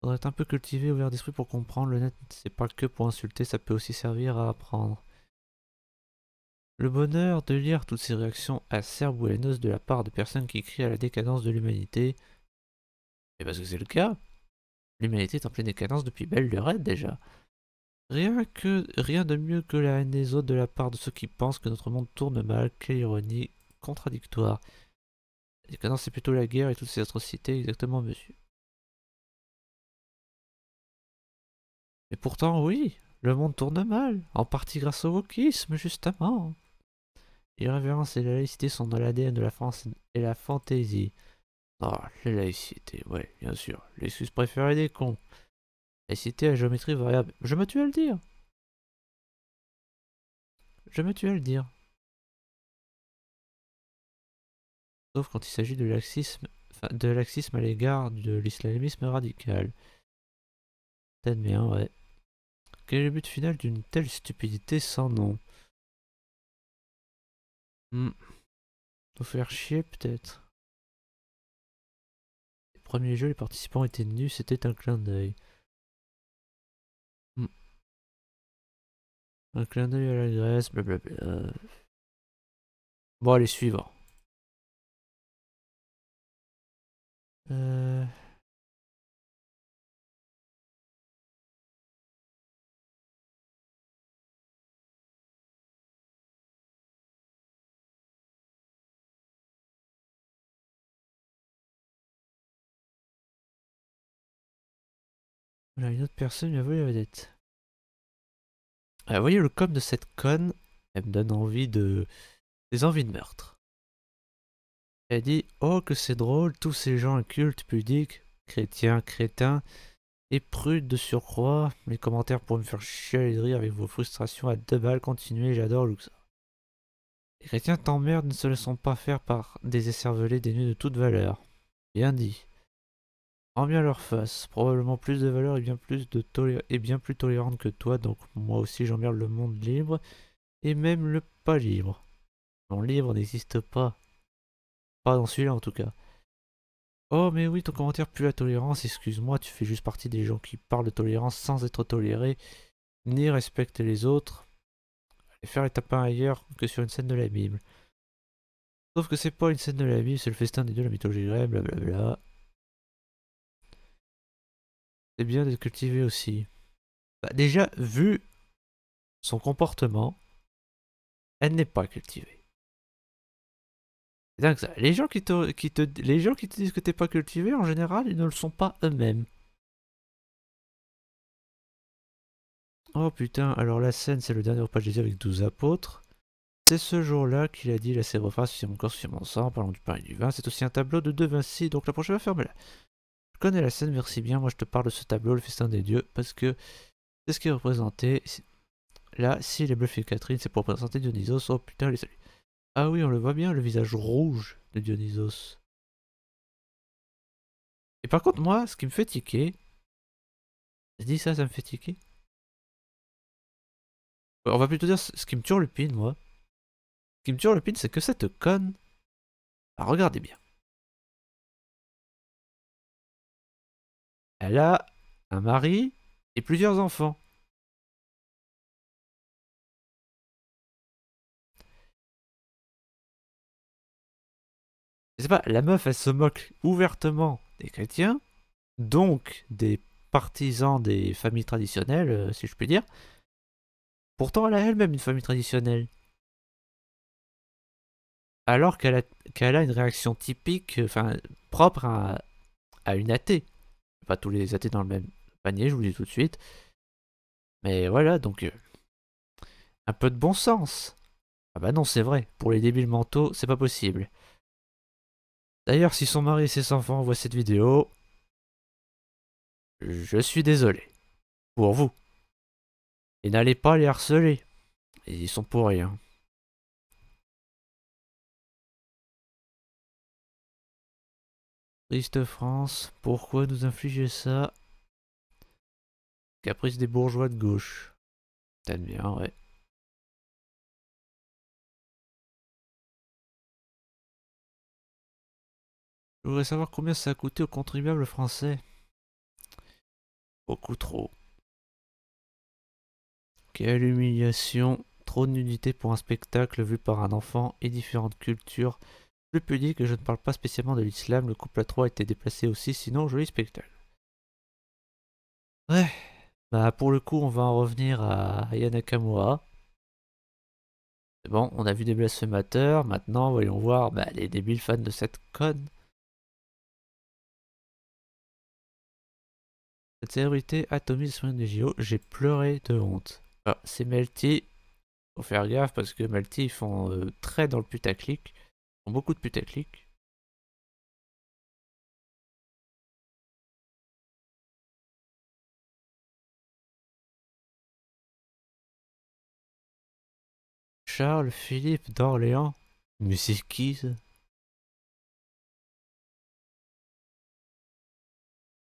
Faudrait être un peu cultivé, ouvert d'esprit pour comprendre, le net c'est pas que pour insulter, ça peut aussi servir à apprendre. Le bonheur de lire toutes ces réactions acerbes ou haineuses de la part de personnes qui crient à la décadence de l'humanité, et parce que c'est le cas, l'humanité est en pleine décadence depuis belle lurette déjà. Rien de mieux que la haine des autres de la part de ceux qui pensent que notre monde tourne mal, quelle ironie contradictoire. La décadence c'est plutôt la guerre et toutes ces atrocités, exactement monsieur. Et pourtant oui, le monde tourne mal, en partie grâce au wokisme justement. L'irrévérence et la laïcité sont dans l'ADN de la France et la fantaisie. Oh, la laïcité, ouais, bien sûr. L'excuse préférée des cons. Laïcité à géométrie variable. Je me tue à le dire. Je me tue à le dire. Sauf quand il s'agit de laxisme à l'égard de l'islamisme radical. T'admets, hein, ouais. Quel est le but final d'une telle stupidité sans nom? Faut faire chier, peut-être. Les premiers jeux, les participants étaient nus, c'était un clin d'œil. Hmm. Un clin d'œil à la Grèce, blablabla. Bon, allez, suivant. Euh... Voilà, une autre personne lui a volé la vedette. Ah, vous voyez le com de cette conne, elle me donne envie de... des envies de meurtre. Elle dit oh que c'est drôle, tous ces gens incultes, pudiques, chrétiens, crétins, et prudes de surcroît. Les commentaires pour me faire chialer de rire avec vos frustrations à 2 balles, continuez, j'adore Luxa. Les chrétiens t'emmerdent, ne se laissons pas faire par des écervelés dénués de toute valeur. Bien dit. En bien leur face, probablement plus de valeur et bien plus tolérante que toi, donc moi aussi j'emmerde le monde libre, et même le pas libre. Le monde libre n'existe pas. Pas dans celui-là en tout cas. Oh mais oui, ton commentaire pue la tolérance, excuse-moi, tu fais juste partie des gens qui parlent de tolérance sans être tolérés, ni respectent les autres, et faire les tapins ailleurs que sur une scène de la Bible. Sauf que c'est pas une scène de la Bible, c'est le festin des dieux de la mythologie grecque, blablabla. C'est bien d'être cultivé aussi. Bah, déjà, vu son comportement, elle n'est pas cultivée. C'est dingue ça. Les gens qui te disent que t'es pas cultivé, en général, ils ne le sont pas eux-mêmes. Oh putain, alors la scène, c'est le dernier repas de Jésus avec 12 apôtres. C'est ce jour-là qu'il a dit la célèbre phrase sur mon corps, sur mon sang, parlant du pain et du vin. C'est aussi un tableau de De Vinci, donc la prochaine fois, ferme-la. Je connais la scène, merci bien. Moi, je te parle de ce tableau, le festin des dieux, parce que c'est ce qui est représenté. Là, si les bluffs et Catherine, c'est pour représenter Dionysos. Oh putain, les salut. Ah oui, on le voit bien, le visage rouge de Dionysos. Et par contre, moi, ce qui me fait tiquer, je dis ça, ça me fait tiquer. On va plutôt dire ce qui me turlupine, moi. Ce qui me turlupine, c'est que cette conne. Ah, regardez bien. Elle a un mari et plusieurs enfants. Je sais pas, la meuf, elle se moque ouvertement des chrétiens, donc des partisans des familles traditionnelles, si je puis dire. Pourtant, elle a elle-même une famille traditionnelle. Alors qu'elle a une réaction typique, enfin, propre à une athée. Pas tous les athées dans le même panier, je vous le dis tout de suite. Mais voilà, donc un peu de bon sens. Ah bah non, c'est vrai, pour les débiles mentaux, c'est pas possible. D'ailleurs, si son mari et ses enfants voient cette vidéo, je suis désolé. Pour vous. Et n'allez pas les harceler. Ils sont pour rien. Triste France, pourquoi nous infliger ça? Caprice des bourgeois de gauche. Peut-être bien, ouais. Je voudrais savoir combien ça a coûté aux contribuables français. Beaucoup trop. Quelle humiliation. Trop de nudité pour un spectacle vu par un enfant et différentes cultures. Plus pudique que je ne parle pas spécialement de l'islam, le couple à trois a été déplacé aussi, sinon joli spectacle. Ouais, bah pour le coup on va en revenir à Aya Nakamura. C'est bon, on a vu des blasphémateurs, maintenant voyons voir bah, les débiles fans de cette conne. Cette célébrité atomise le des JO, j'ai pleuré de honte. Ah, c'est Melty, faut faire gaffe parce que Melty ils font très dans le putaclic, ils font beaucoup de putaclic. Charles Philippe d'Orléans, mais c'est qui ça?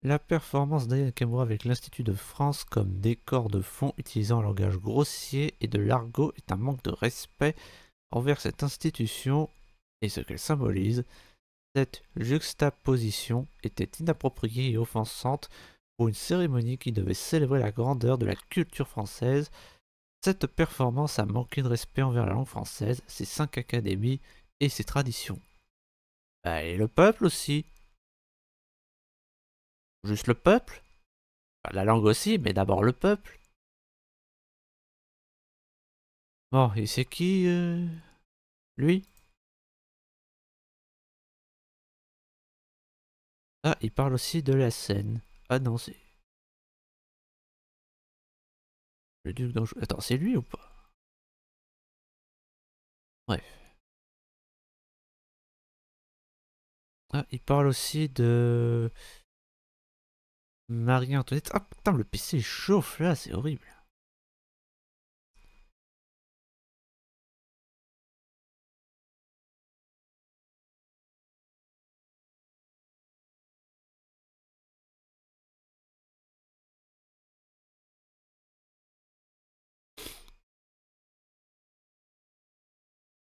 La performance d'Aya Nakamura avec l'Institut de France comme décor de fond utilisant un langage grossier et de l'argot est un manque de respect envers cette institution et ce qu'elle symbolise. Cette juxtaposition était inappropriée et offensante pour une cérémonie qui devait célébrer la grandeur de la culture française. Cette performance a manqué de respect envers la langue française, ses 5 académies et ses traditions. Bah, et le peuple aussi. Juste le peuple. Bah, la langue aussi, mais d'abord le peuple. Bon, et c'est qui, lui? Ah, il parle aussi de la Seine. Ah non, c'est le duc d'Anjou. Attends, c'est lui ou pas? Bref. Ah, il parle aussi de Marie-Antoinette. Ah putain, le PC chauffe là, c'est horrible.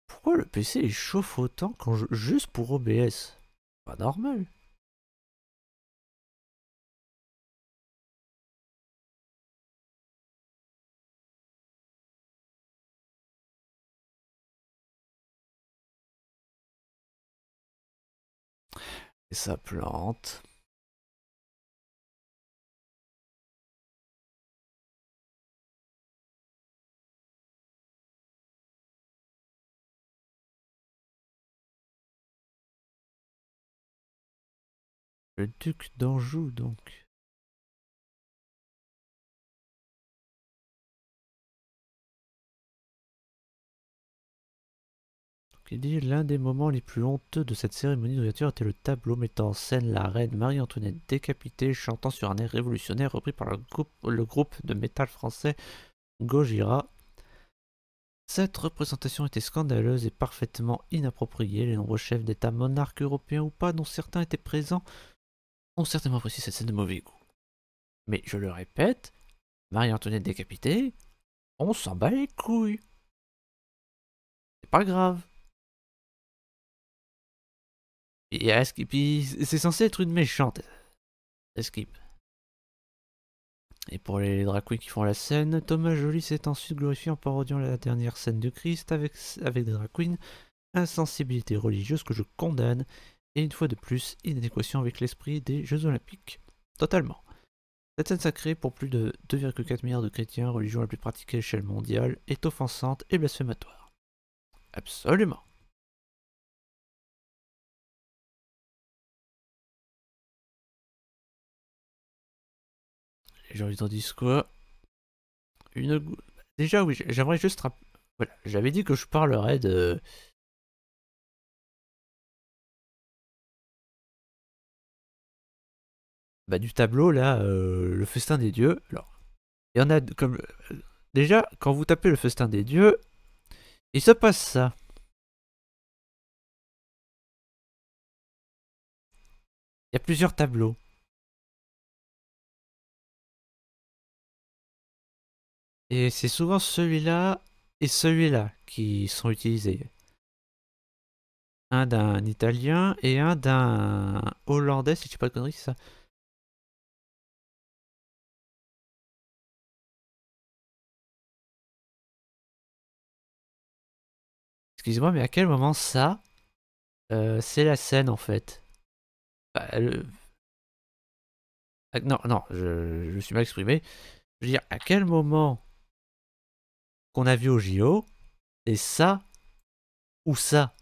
Pourquoi le PC il chauffe autant juste pour OBS? Pas normal. Et ça plante. Le duc d'Anjou, donc. Il dit l'un des moments les plus honteux de cette cérémonie d'ouverture était le tableau mettant en scène la reine Marie-Antoinette décapitée chantant sur un air révolutionnaire repris par le groupe de métal français Gojira. Cette représentation était scandaleuse et parfaitement inappropriée. Les nombreux chefs d'État, monarques européens ou pas, dont certains étaient présents, ont certainement apprécié cette scène de mauvais goût. Mais je le répète, Marie-Antoinette décapitée, on s'en bat les couilles. C'est pas grave. Et puis c'est censé être une méchante. Escape. Et pour les drag queens qui font la scène, Thomas Joly s'est ensuite glorifié en parodiant la dernière scène de Christ avec des drag queens, insensibilité religieuse que je condamne, et une fois de plus, inadéquation avec l'esprit des Jeux Olympiques. Totalement. Cette scène sacrée pour plus de 2,4 milliards de chrétiens, religion la plus pratiquée à l'échelle mondiale, est offensante et blasphématoire. Absolument. Les gens ils en disent quoi? Déjà oui, j'aimerais juste voilà, j'avais dit que je parlerais de du tableau là, le festin des dieux. Alors, il y en a comme déjà quand vous tapez le festin des dieux, il se passe ça. Il y a plusieurs tableaux. Et c'est souvent celui-là et celui-là qui sont utilisés. Un d'un italien et un d'un hollandais, si je dis pas de conneries, c'est ça. Excusez-moi, mais à quel moment ça, c'est la scène en fait? Bah, non, non, je me suis mal exprimé. Je veux dire, à quel moment qu'on a vu au JO, et ça ou ça?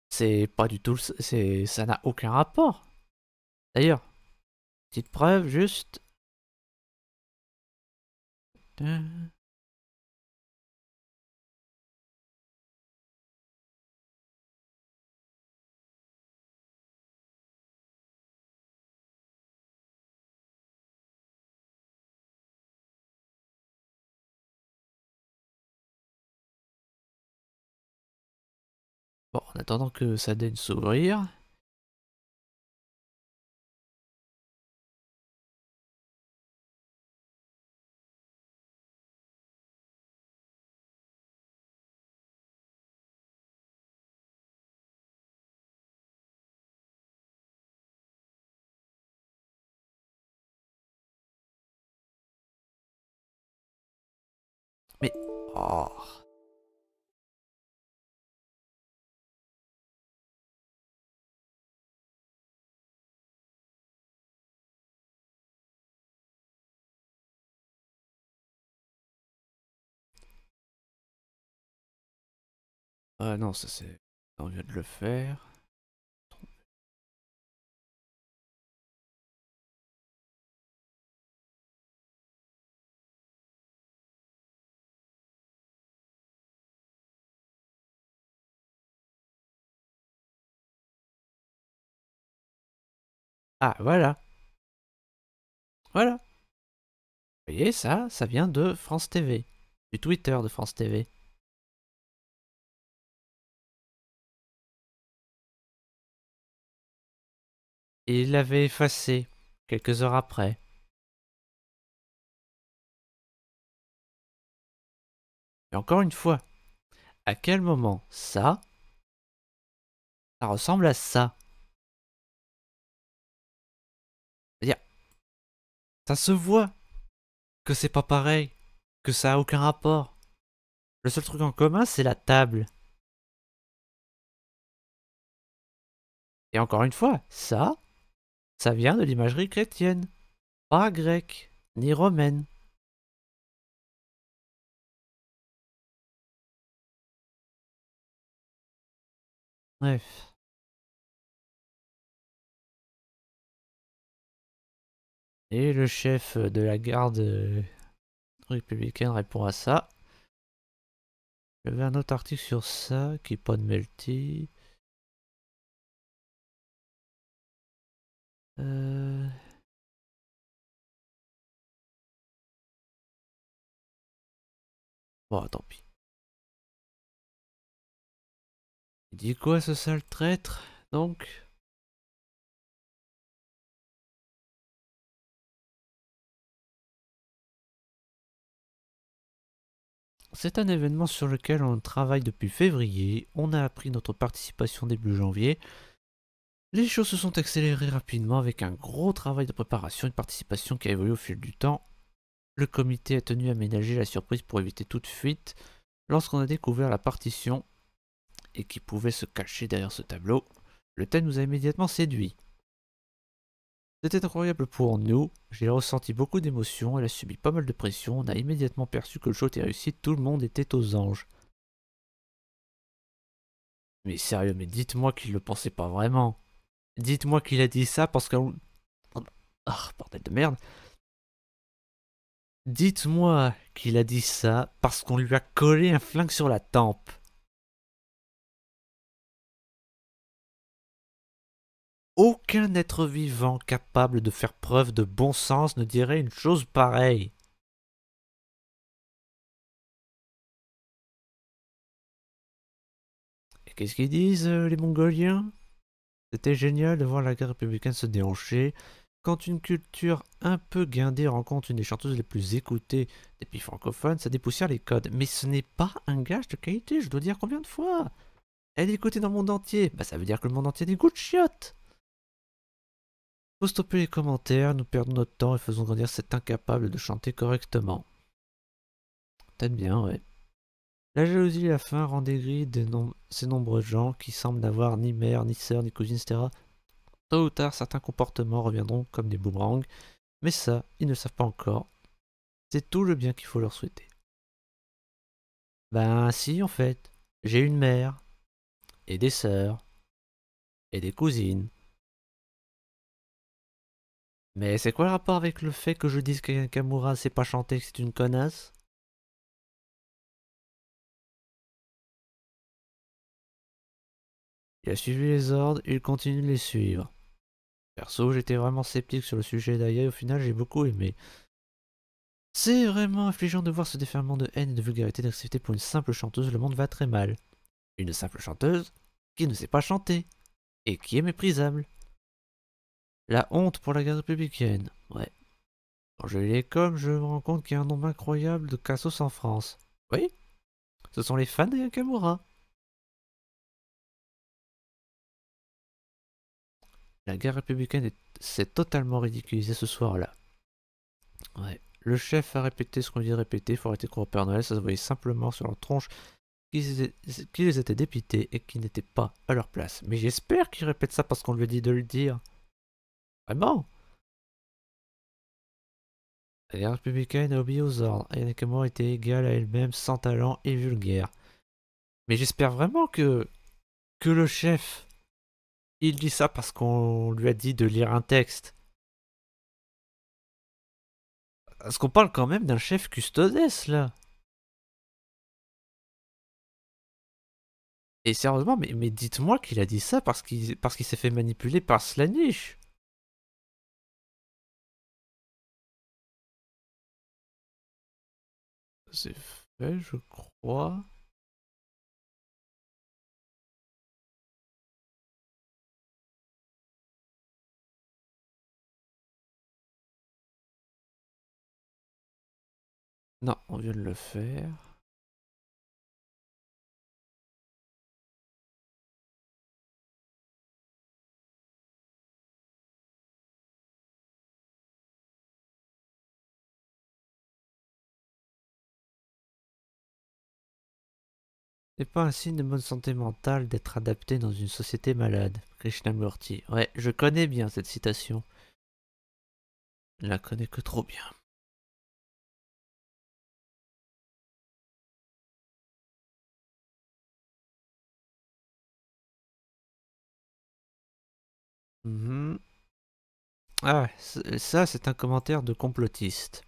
C'est pas du tout, ça n'a aucun rapport. D'ailleurs, petite preuve, juste. Bon, en attendant que ça daigne s'ouvrir. Mais. Oh. Ah non, ça c'est. On vient de le faire. Ah, voilà. Voilà. Vous voyez, ça vient de France TV. Du Twitter de France TV. Et il l'avait effacé quelques heures après. Et encore une fois, à quel moment ça ressemble à ça? C'est-à-dire, ça se voit que c'est pas pareil, que ça a aucun rapport. Le seul truc en commun, c'est la table. Et encore une fois, ça vient de l'imagerie chrétienne, pas grecque, ni romaine. Bref. Et le chef de la garde républicaine répond à ça. J'avais un autre article sur ça qui est pas de Melty. Euh... Bon, tant pis. Il dit quoi ce sale traître, donc? C'est un événement sur lequel on travaille depuis février. On a appris notre participation début janvier. Les choses se sont accélérées rapidement avec un gros travail de préparation et de participation qui a évolué au fil du temps. Le comité a tenu à ménager la surprise pour éviter toute fuite lorsqu'on a découvert la partition et qui pouvait se cacher derrière ce tableau. Le thème nous a immédiatement séduit. C'était incroyable pour nous, j'ai ressenti beaucoup d'émotions, elle a subi pas mal de pression, on a immédiatement perçu que le show était réussi, tout le monde était aux anges. Mais sérieux, mais dites-moi qu'il le pensait pas vraiment. Dites-moi qu'il a dit ça parce que... Ah, bordel de merde. Dites-moi qu'il a dit ça parce qu'on lui a collé un flingue sur la tempe. Aucun être vivant capable de faire preuve de bon sens ne dirait une chose pareille. Et qu'est-ce qu'ils disent, les Mongoliens? C'était génial de voir la guerre républicaine se déhancher. Quand une culture un peu guindée rencontre une des chanteuses les plus écoutées des pays francophones, ça dépoussière les codes. Mais ce n'est pas un gage de qualité, je dois dire combien de fois? Elle est écoutée dans le monde entier. Bah ça veut dire que le monde entier a des goûts de chiottes. Faut stopper les commentaires, nous perdons notre temps et faisons grandir cet incapable de chanter correctement. Peut-être bien, ouais. La jalousie et la faim rendent aigris ces nombreux gens qui semblent n'avoir ni mère, ni sœur, ni cousine, etc. Tôt ou tard, certains comportements reviendront comme des boomerangs, mais ça, ils ne le savent pas encore. C'est tout le bien qu'il faut leur souhaiter. Ben si, en fait. J'ai une mère, et des sœurs, et des cousines. Mais c'est quoi le rapport avec le fait que je dise que Nakamura sait pas chanter, que c'est une connasse? Il a suivi les ordres, il continue de les suivre. Perso, j'étais vraiment sceptique sur le sujet d'Aya et au final j'ai beaucoup aimé. C'est vraiment affligeant de voir ce déferlement de haine et de vulgarité d'agressivité pour une simple chanteuse, le monde va très mal. Une simple chanteuse qui ne sait pas chanter et qui est méprisable. La honte pour la garde républicaine. Ouais. Quand je lis les coms, je me rends compte qu'il y a un nombre incroyable de cassos en France. Oui, ce sont les fans de Yakamura. La guerre républicaine s'est totalement ridiculisée ce soir-là. Ouais. Le chef a répété ce qu'on lui dit de répéter, faut arrêter de croire au Père Noël, ça se voyait simplement sur leur tronche qu'ils étaient dépités et qu'ils n'étaient pas à leur place. Mais j'espère qu'il répète ça parce qu'on lui a dit de le dire. Vraiment. La guerre républicaine a obéi aux ordres. Aya Nakamura était égale à elle-même, sans talent et vulgaire. Mais j'espère vraiment que le chef, il dit ça parce qu'on lui a dit de lire un texte. Parce qu'on parle quand même d'un chef custodes, là. Et sérieusement, mais dites-moi qu'il a dit ça parce qu'il s'est fait manipuler par Slanish. C'est fait, je crois. Non, on vient de le faire. C'est pas un signe de bonne santé mentale d'être adapté dans une société malade. Krishnamurti. Ouais, je connais bien cette citation. Je la connais que trop bien. Mhm. Ah, ça c'est un commentaire de complotiste.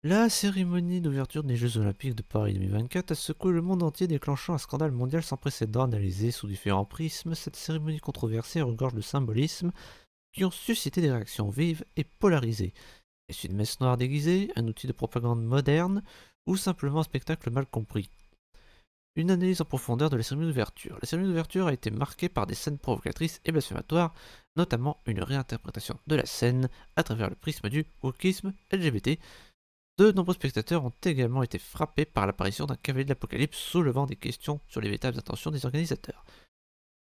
La cérémonie d'ouverture des Jeux Olympiques de Paris 2024 a secoué le monde entier, déclenchant un scandale mondial sans précédent. Analysé sous différents prismes, cette cérémonie controversée regorge de symbolismes qui ont suscité des réactions vives et polarisées. Est-ce une messe noire déguisée, un outil de propagande moderne, ou simplement un spectacle mal compris? Une analyse en profondeur de la cérémonie d'ouverture. La cérémonie d'ouverture a été marquée par des scènes provocatrices et blasphématoires, notamment une réinterprétation de la scène à travers le prisme du wokisme LGBT. De nombreux spectateurs ont également été frappés par l'apparition d'un cavalier de l'Apocalypse, soulevant des questions sur les véritables intentions des organisateurs.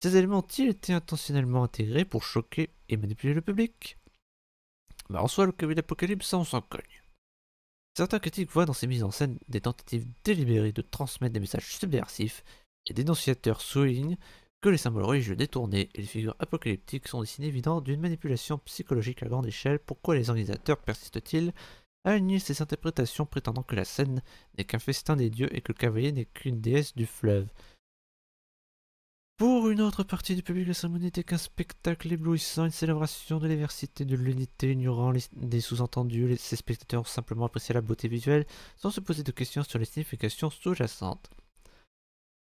Ces éléments ont-ils été intentionnellement intégrés pour choquer et manipuler le public? En soi, le cavalier de l'Apocalypse, ça on s'en cogne. Certains critiques voient dans ces mises en scène des tentatives délibérées de transmettre des messages subversifs, et des dénonciateurs soulignent que les symboles religieux détournés et les figures apocalyptiques sont des signes évidents d'une manipulation psychologique à grande échelle. Pourquoi les organisateurs persistent-ils à nier ces interprétations, prétendant que la scène n'est qu'un festin des dieux et que le cavalier n'est qu'une déesse du fleuve? Pour une autre partie du public, la cérémonie n'était qu'un spectacle éblouissant, une célébration de diversité, de l'unité, ignorant des sous-entendus. Ces spectateurs ont simplement apprécié la beauté visuelle, sans se poser de questions sur les significations sous-jacentes.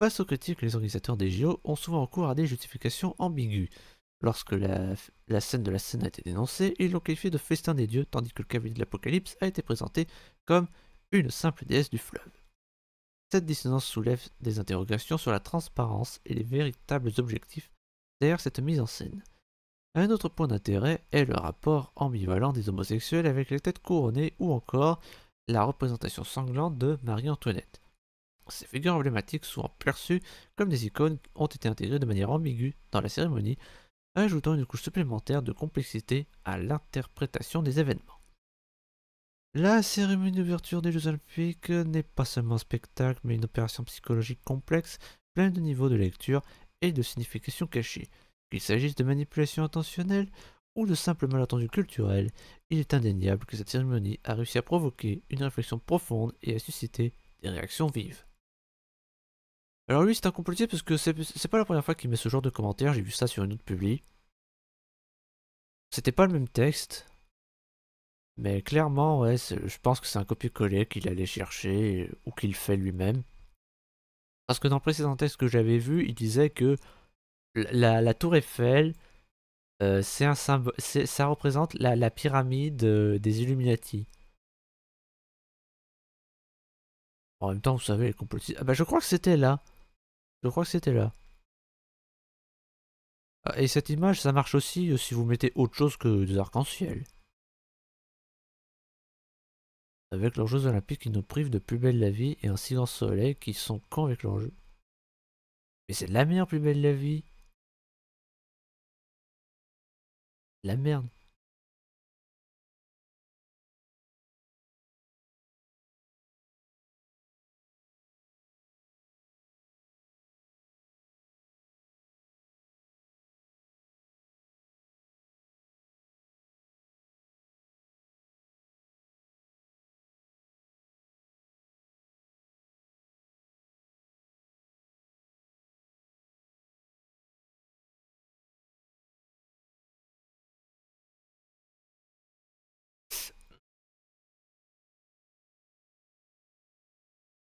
Face aux critiques, les organisateurs des JO ont souvent recours à des justifications ambiguës. Lorsque la scène de la scène a été dénoncée, ils l'ont qualifié de festin des dieux, tandis que le cavalier de l'Apocalypse a été présenté comme une simple déesse du fleuve. Cette dissonance soulève des interrogations sur la transparence et les véritables objectifs derrière cette mise en scène. Un autre point d'intérêt est le rapport ambivalent des homosexuels avec les têtes couronnées ou encore la représentation sanglante de Marie-Antoinette. Ces figures emblématiques, souvent perçues comme des icônes, ont été intégrées de manière ambiguë dans la cérémonie, ajoutant une couche supplémentaire de complexité à l'interprétation des événements. La cérémonie d'ouverture des Jeux Olympiques n'est pas seulement un spectacle, mais une opération psychologique complexe, pleine de niveaux de lecture et de significations cachées. Qu'il s'agisse de manipulation intentionnelle ou de simples malentendus culturels, il est indéniable que cette cérémonie a réussi à provoquer une réflexion profonde et à susciter des réactions vives. Alors lui, c'est un complotiste parce que c'est pas la première fois qu'il met ce genre de commentaires, j'ai vu ça sur une autre publi. C'était pas le même texte, mais clairement, ouais, je pense que c'est un copier-coller qu'il allait chercher ou qu'il fait lui-même. Parce que dans le précédent texte que j'avais vu, il disait que la tour Eiffel, c'est un symbole, ça représente la pyramide des Illuminati. En même temps, vous savez, les complotistes. Ah bah, je crois que c'était là. Je crois que c'était là. Ah, et cette image, ça marche aussi si vous mettez autre chose que des arcs-en-ciel. Avec leurs Jeux Olympiques qui nous privent de plus belle la vie et un si grand soleil qui sont cons avec leurs jeux. Mais c'est la meilleure plus belle la vie. La merde.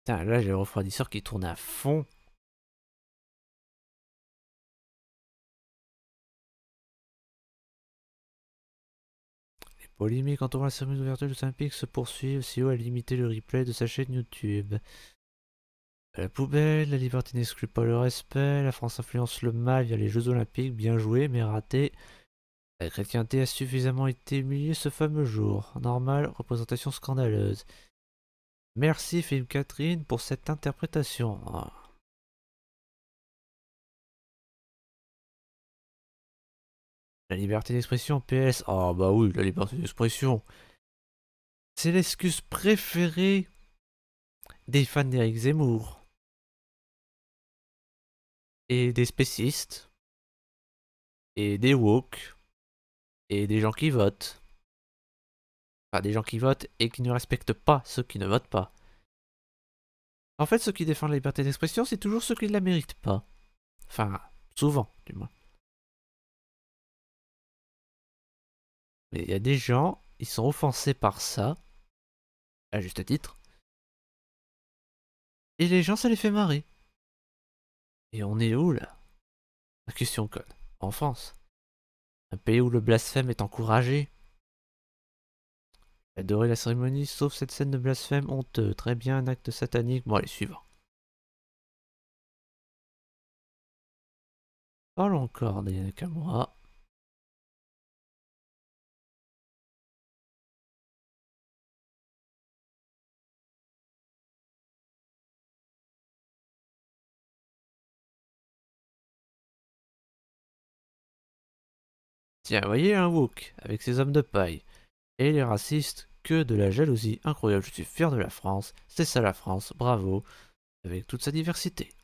Putain, là j'ai le refroidisseur qui tourne à fond. Les polémiques entourant la cérémonie d'ouverture des Jeux Olympiques se poursuivent. CEO a limité le replay de sa chaîne YouTube. À la poubelle, la liberté n'exclut pas le respect. La France influence le mal via les Jeux Olympiques. Bien joué, mais raté. La chrétienté a suffisamment été humiliée ce fameux jour. Normal, représentation scandaleuse. Merci Philippe Catherine pour cette interprétation. Ah. La liberté d'expression, PS. Ah bah oui, la liberté d'expression. C'est l'excuse préférée des fans d'Éric Zemmour. Et des spécistes. Et des woke. Et des gens qui votent. Enfin, des gens qui votent et qui ne respectent pas ceux qui ne votent pas. En fait, ceux qui défendent la liberté d'expression, c'est toujours ceux qui ne la méritent pas. Enfin, souvent, du moins. Mais il y a des gens, ils sont offensés par ça, à juste titre, et les gens, ça les fait marrer. Et on est où là? La question conne. En France. Un pays où le blasphème est encouragé. Adorer la cérémonie, sauf cette scène de blasphème honteux. Très bien, un acte satanique. Bon, allez, suivant. Parlons encore des Nakamura. Tiens, voyez un wook, avec ses hommes de paille. Et les racistes, que de la jalousie incroyable. Je suis fier de la France. C'est ça la France, bravo. Avec toute sa diversité.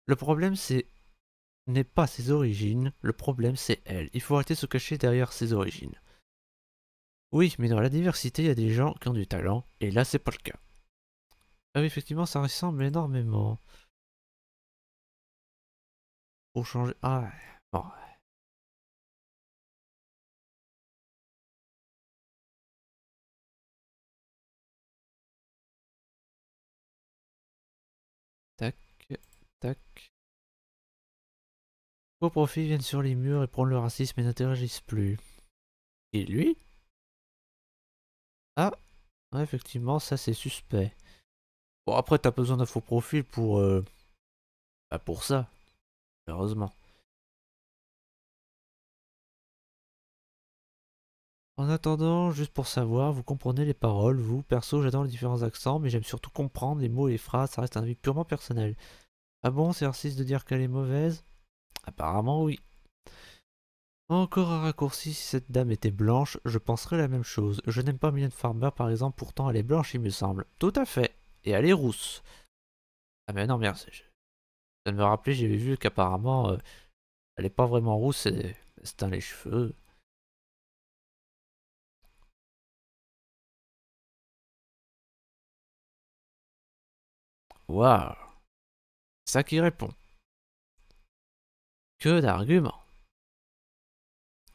Le problème, c'est n'est pas ses origines, le problème c'est elle. Il faut arrêter de se cacher derrière ses origines. Oui, mais dans la diversité, il y a des gens qui ont du talent, et là c'est pas le cas. Ah oui, effectivement, ça ressemble énormément. Pour changer... Ah ouais. Bon, tac, tac. Vos profils viennent sur les murs et prennent le racisme et n'interagissent plus. Et lui? Ah, ouais, effectivement, ça c'est suspect. Bon, après, t'as besoin d'un faux profil pour... Bah, pour ça, heureusement. En attendant, juste pour savoir, vous comprenez les paroles, vous, perso, j'adore les différents accents, mais j'aime surtout comprendre les mots et les phrases, ça reste un avis purement personnel. Ah bon, c'est raciste de dire qu'elle est mauvaise? Apparemment oui. Encore un raccourci, si cette dame était blanche, je penserais la même chose. Je n'aime pas Mylène Farmer par exemple, pourtant elle est blanche il me semble. Tout à fait. Et elle est rousse. Ah mais non, merde, ça me rappeler, j'avais vu qu'apparemment, elle est pas vraiment rousse, c'est dans les cheveux. Waouh. Ça qui répond. Que d'arguments.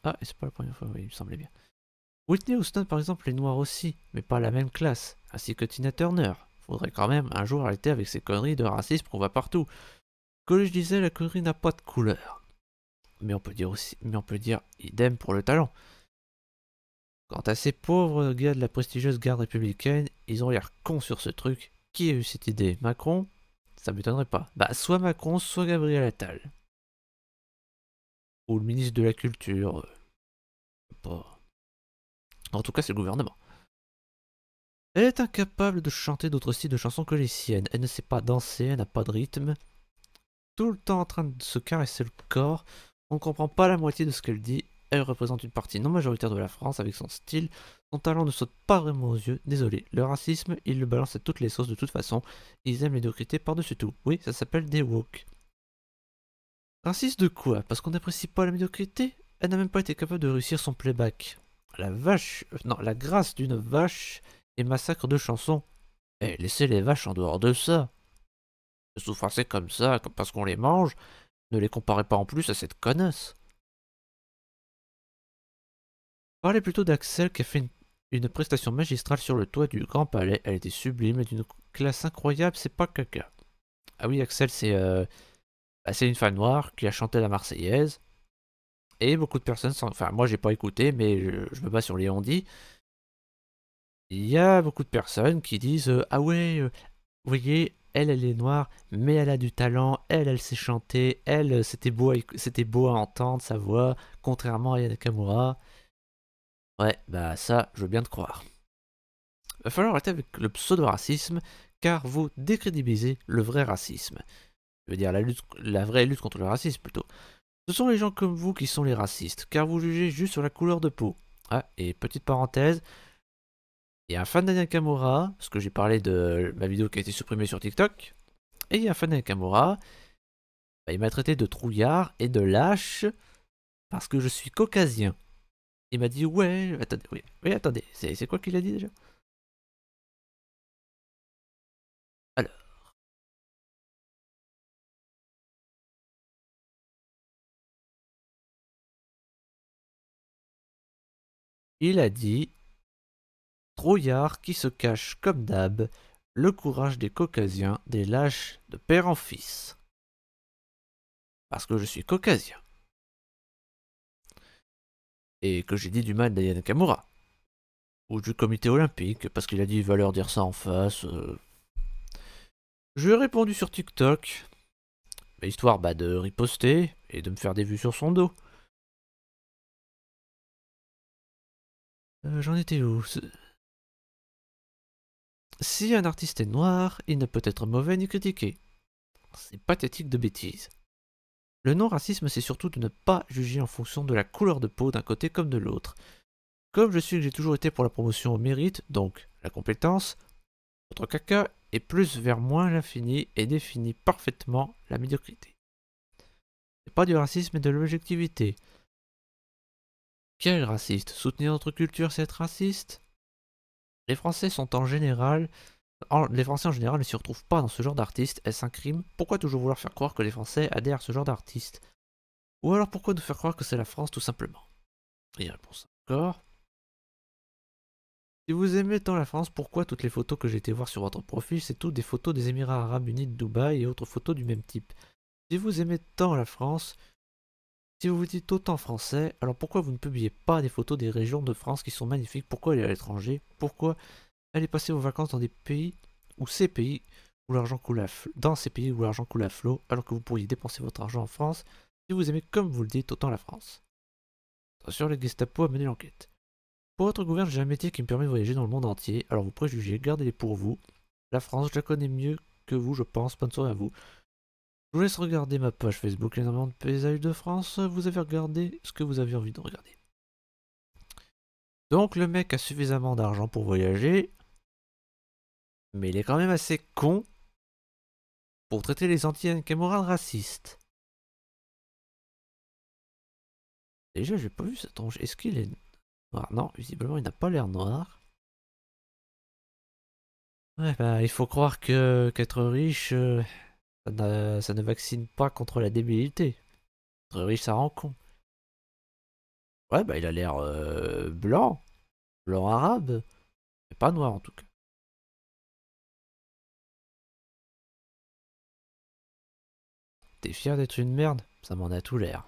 Ah, et c'est pas la première fois, oui, il me semblait bien. Whitney Houston, par exemple, est noire aussi, mais pas la même classe, ainsi que Tina Turner. Faudrait quand même un jour arrêter avec ces conneries de racisme qu'on voit partout. Comme je disais, la connerie n'a pas de couleur. Mais on peut dire idem pour le talent. Quant à ces pauvres gars de la prestigieuse garde républicaine, ils ont l'air cons sur ce truc. Qui a eu cette idée? Macron? Ça m'étonnerait pas. Bah, soit Macron, soit Gabriel Attal. Ou le ministre de la Culture. Pas. En tout cas, c'est le gouvernement. Elle est incapable de chanter d'autres styles de chansons que les siennes. Elle ne sait pas danser, elle n'a pas de rythme. Tout le temps en train de se caresser le corps. On ne comprend pas la moitié de ce qu'elle dit. Elle représente une partie non majoritaire de la France avec son style. Son talent ne saute pas vraiment aux yeux. Désolé, le racisme, ils le balancent à toutes les sauces de toute façon. Ils aiment les médiocrité par-dessus tout. Oui, ça s'appelle des woke. Raciste de quoi? Parce qu'on n'apprécie pas la médiocrité? Elle n'a même pas été capable de réussir son playback. La vache... Non, la grâce d'une vache et massacre de chansons. Eh, laissez les vaches en dehors de ça. Se souffrancer comme ça, parce qu'on les mange, ne les comparez pas en plus à cette connasse. Parlez plutôt d'Axel qui a fait une prestation magistrale sur le toit du Grand Palais. Elle était sublime et d'une classe incroyable, c'est pas caca. Ah oui, Axel, c'est une femme noire qui a chanté la Marseillaise. Et beaucoup de personnes, enfin moi j'ai pas écouté, mais je me base sur les on-dit. Il y a beaucoup de personnes qui disent ah ouais, vous voyez, elle est noire, mais elle a du talent, elle sait chanter, elle, c'était beau à entendre sa voix, contrairement à Yana Nakamura. Ouais, bah ça, je veux bien te croire. Va falloir arrêter avec le pseudo-racisme, car vous décrédibilisez le vrai racisme. Je veux dire la vraie lutte contre le racisme plutôt. Ce sont les gens comme vous qui sont les racistes, car vous jugez juste sur la couleur de peau. Ah, et petite parenthèse, il y a un fan d'Aya Nakamura, parce que j'ai parlé de ma vidéo qui a été supprimée sur TikTok, et il y a un fan d'Aya Nakamura, bah, il m'a traité de trouillard et de lâche parce que je suis caucasien. Il m'a dit ouais, attendez, oui, oui attendez, c'est quoi qu'il a dit déjà? Alors, Il a dit Trouillard qui se cache comme d'hab, le courage des caucasiens, des lâches de père en fils. Parce que je suis caucasien. Et que j'ai dit du mal d'Aya Nakamura. Ou du comité olympique, parce qu'il a dit il va leur dire ça en face. Je lui ai répondu sur TikTok, histoire de riposter et de me faire des vues sur son dos. J'en étais où? Si un artiste est noir, il ne peut être mauvais ni critiqué. C'est pathétique de bêtises. Le non-racisme, c'est surtout de ne pas juger en fonction de la couleur de peau d'un côté comme de l'autre. Comme je suis que j'ai toujours été pour la promotion au mérite, donc la compétence, votre caca est plus vers moins l'infini et définit parfaitement la médiocrité. C'est pas du racisme mais de l'objectivité. Quel raciste? Soutenir notre culture, c'est être raciste? Les Français sont en général... les Français en général ne s'y retrouvent pas dans ce genre d'artistes. Est-ce un crime? Pourquoi toujours vouloir faire croire que les Français adhèrent à ce genre d'artistes? Ou alors pourquoi nous faire croire que c'est la France tout simplement? Et réponse encore. Si vous aimez tant la France, pourquoi toutes les photos que j'ai été voir sur votre profil, c'est toutes des photos des Émirats Arabes Unis de Dubaï et autres photos du même type? Si vous aimez tant la France, si vous vous dites autant français, alors pourquoi vous ne publiez pas des photos des régions de France qui sont magnifiques? Pourquoi aller à l'étranger? Pourquoi aller passer vos vacances dans des pays où ces pays où l'argent coule à dans ces pays où l'argent coule à flot, alors que vous pourriez dépenser votre argent en France si vous aimez, comme vous le dites, autant la France? Attention, les Gestapo a mené l'enquête. Pour votre gouvernement, j'ai un métier qui me permet de voyager dans le monde entier, alors vos préjugés, gardez-les pour vous. La France, je la connais mieux que vous, je pense, bonne soirée à vous. Je vous laisse regarder ma page Facebook, les énormément de paysages de France, vous avez regardé ce que vous avez envie de regarder. Donc le mec a suffisamment d'argent pour voyager, mais il est quand même assez con pour traiter les anti-Nakamura de racistes. Déjà, j'ai pas vu sa tronche. Est-ce qu'il est noir? Non, visiblement, il n'a pas l'air noir. Ouais, bah, il faut croire que qu'être riche, ça ne vaccine pas contre la débilité. Être riche, ça rend con. Ouais, bah, il a l'air blanc. Blanc arabe. Mais pas noir, en tout cas. T'es fier d'être une merde? Ça m'en a tout l'air.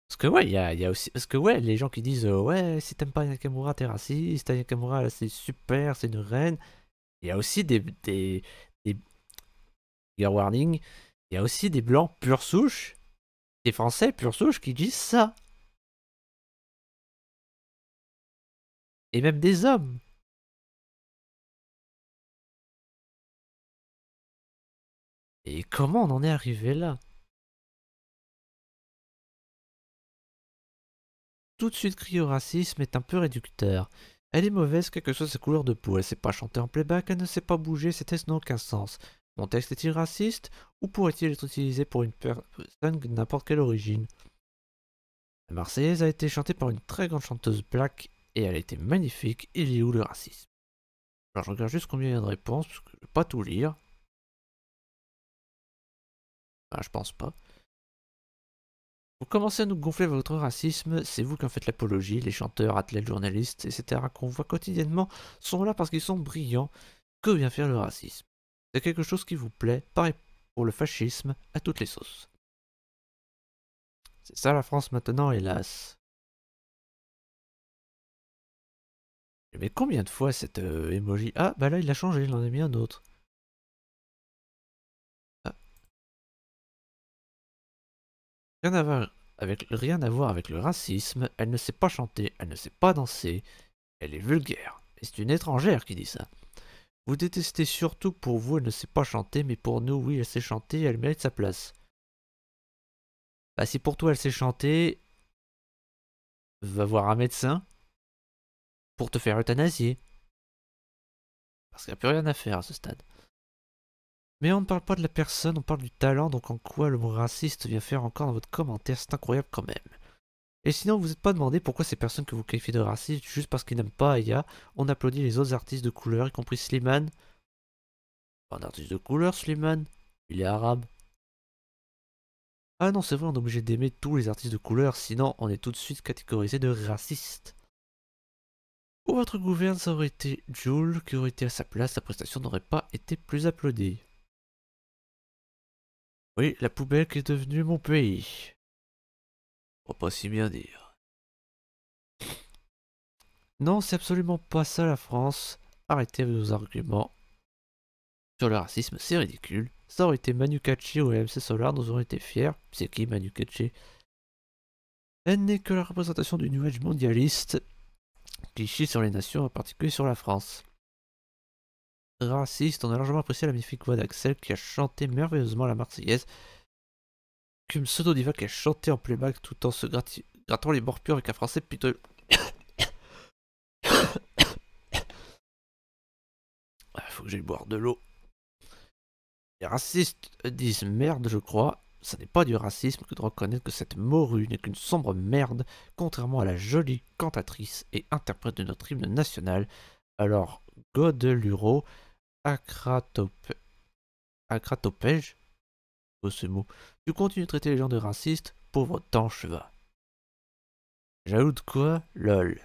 Parce que ouais, il y a aussi... Parce que ouais, les gens qui disent ouais, si t'aimes pas Nakamura, t'es raciste. Nakamura, c'est super, c'est une reine. Il y a aussi des warning. Il y a aussi des blancs pure souche, des Français pure souche qui disent ça. Et même des hommes. Et comment on en est arrivé là? Tout de suite crier au racisme est un peu réducteur. Elle est mauvaise, quelle que soit sa couleur de peau. Elle sait pas chanter en playback, elle ne sait pas bouger, ces tests n'ont aucun sens. Mon texte est-il raciste? Ou pourrait-il être utilisé pour une personne de n'importe quelle origine? La Marseillaise a été chantée par une très grande chanteuse black et elle a été magnifique. Il y a où le racisme? Alors je regarde juste combien il y a de réponses, parce que je vais pas tout lire. Ah, je pense pas. Vous commencez à nous gonfler votre racisme, c'est vous qui en faites l'apologie, les chanteurs, athlètes, journalistes, etc. qu'on voit quotidiennement sont là parce qu'ils sont brillants. Que vient faire le racisme? C'est quelque chose qui vous plaît, pareil pour le fascisme, à toutes les sauces. C'est ça la France maintenant, hélas. Mais combien de fois cette emoji? Ah, bah là il l'a changé, il en a mis un autre. Ah. Rien à voir avec le racisme, elle ne sait pas chanter, elle ne sait pas danser, elle est vulgaire. Et c'est une étrangère qui dit ça. Vous détestez surtout pour vous, elle ne sait pas chanter, mais pour nous, oui, elle sait chanter, elle mérite sa place. Bah si pour toi elle sait chanter, va voir un médecin pour te faire euthanasier. Parce qu'il n'y a plus rien à faire à ce stade. Mais on ne parle pas de la personne, on parle du talent, donc en quoi le mot raciste vient faire encore dans votre commentaire, c'est incroyable quand même. Et sinon, vous n'êtes pas demandé pourquoi ces personnes que vous qualifiez de racistes, juste parce qu'ils n'aiment pas Aya, on applaudit les autres artistes de couleur, y compris Slimane. Pas un artiste de couleur, Slimane. Il est arabe. Ah non, c'est vrai, on est obligé d'aimer tous les artistes de couleur, sinon on est tout de suite catégorisé de raciste. Pour votre gouverne, ça aurait été Jules qui aurait été à sa place, sa prestation n'aurait pas été plus applaudie. Oui, la poubelle qui est devenue mon pays. Faut pas si bien dire. Non, c'est absolument pas ça la France. Arrêtez avec vos arguments sur le racisme, c'est ridicule. Ça aurait été Manu Katché ou MC Solar, nous aurions été fiers. C'est qui Manu Katché? Elle n'est que la représentation du New Age mondialiste qui chie sur les nations, en particulier sur la France. Raciste, on a largement apprécié la magnifique voix d'Axel qui a chanté merveilleusement la Marseillaise. Qu'une pseudo-diva qui a chanté en playback tout en se grattant les morpions avec un français piteux. Faut que j'aille boire de l'eau. Les racistes disent merde, je crois. Ça n'est pas du racisme que de reconnaître que cette morue n'est qu'une sombre merde, contrairement à la jolie cantatrice et interprète de notre hymne national. Alors, Godeluro, Acratopège, oh ce mot, tu continues de traiter les gens de racistes, pauvre tanche va. Jaloux de quoi? Lol.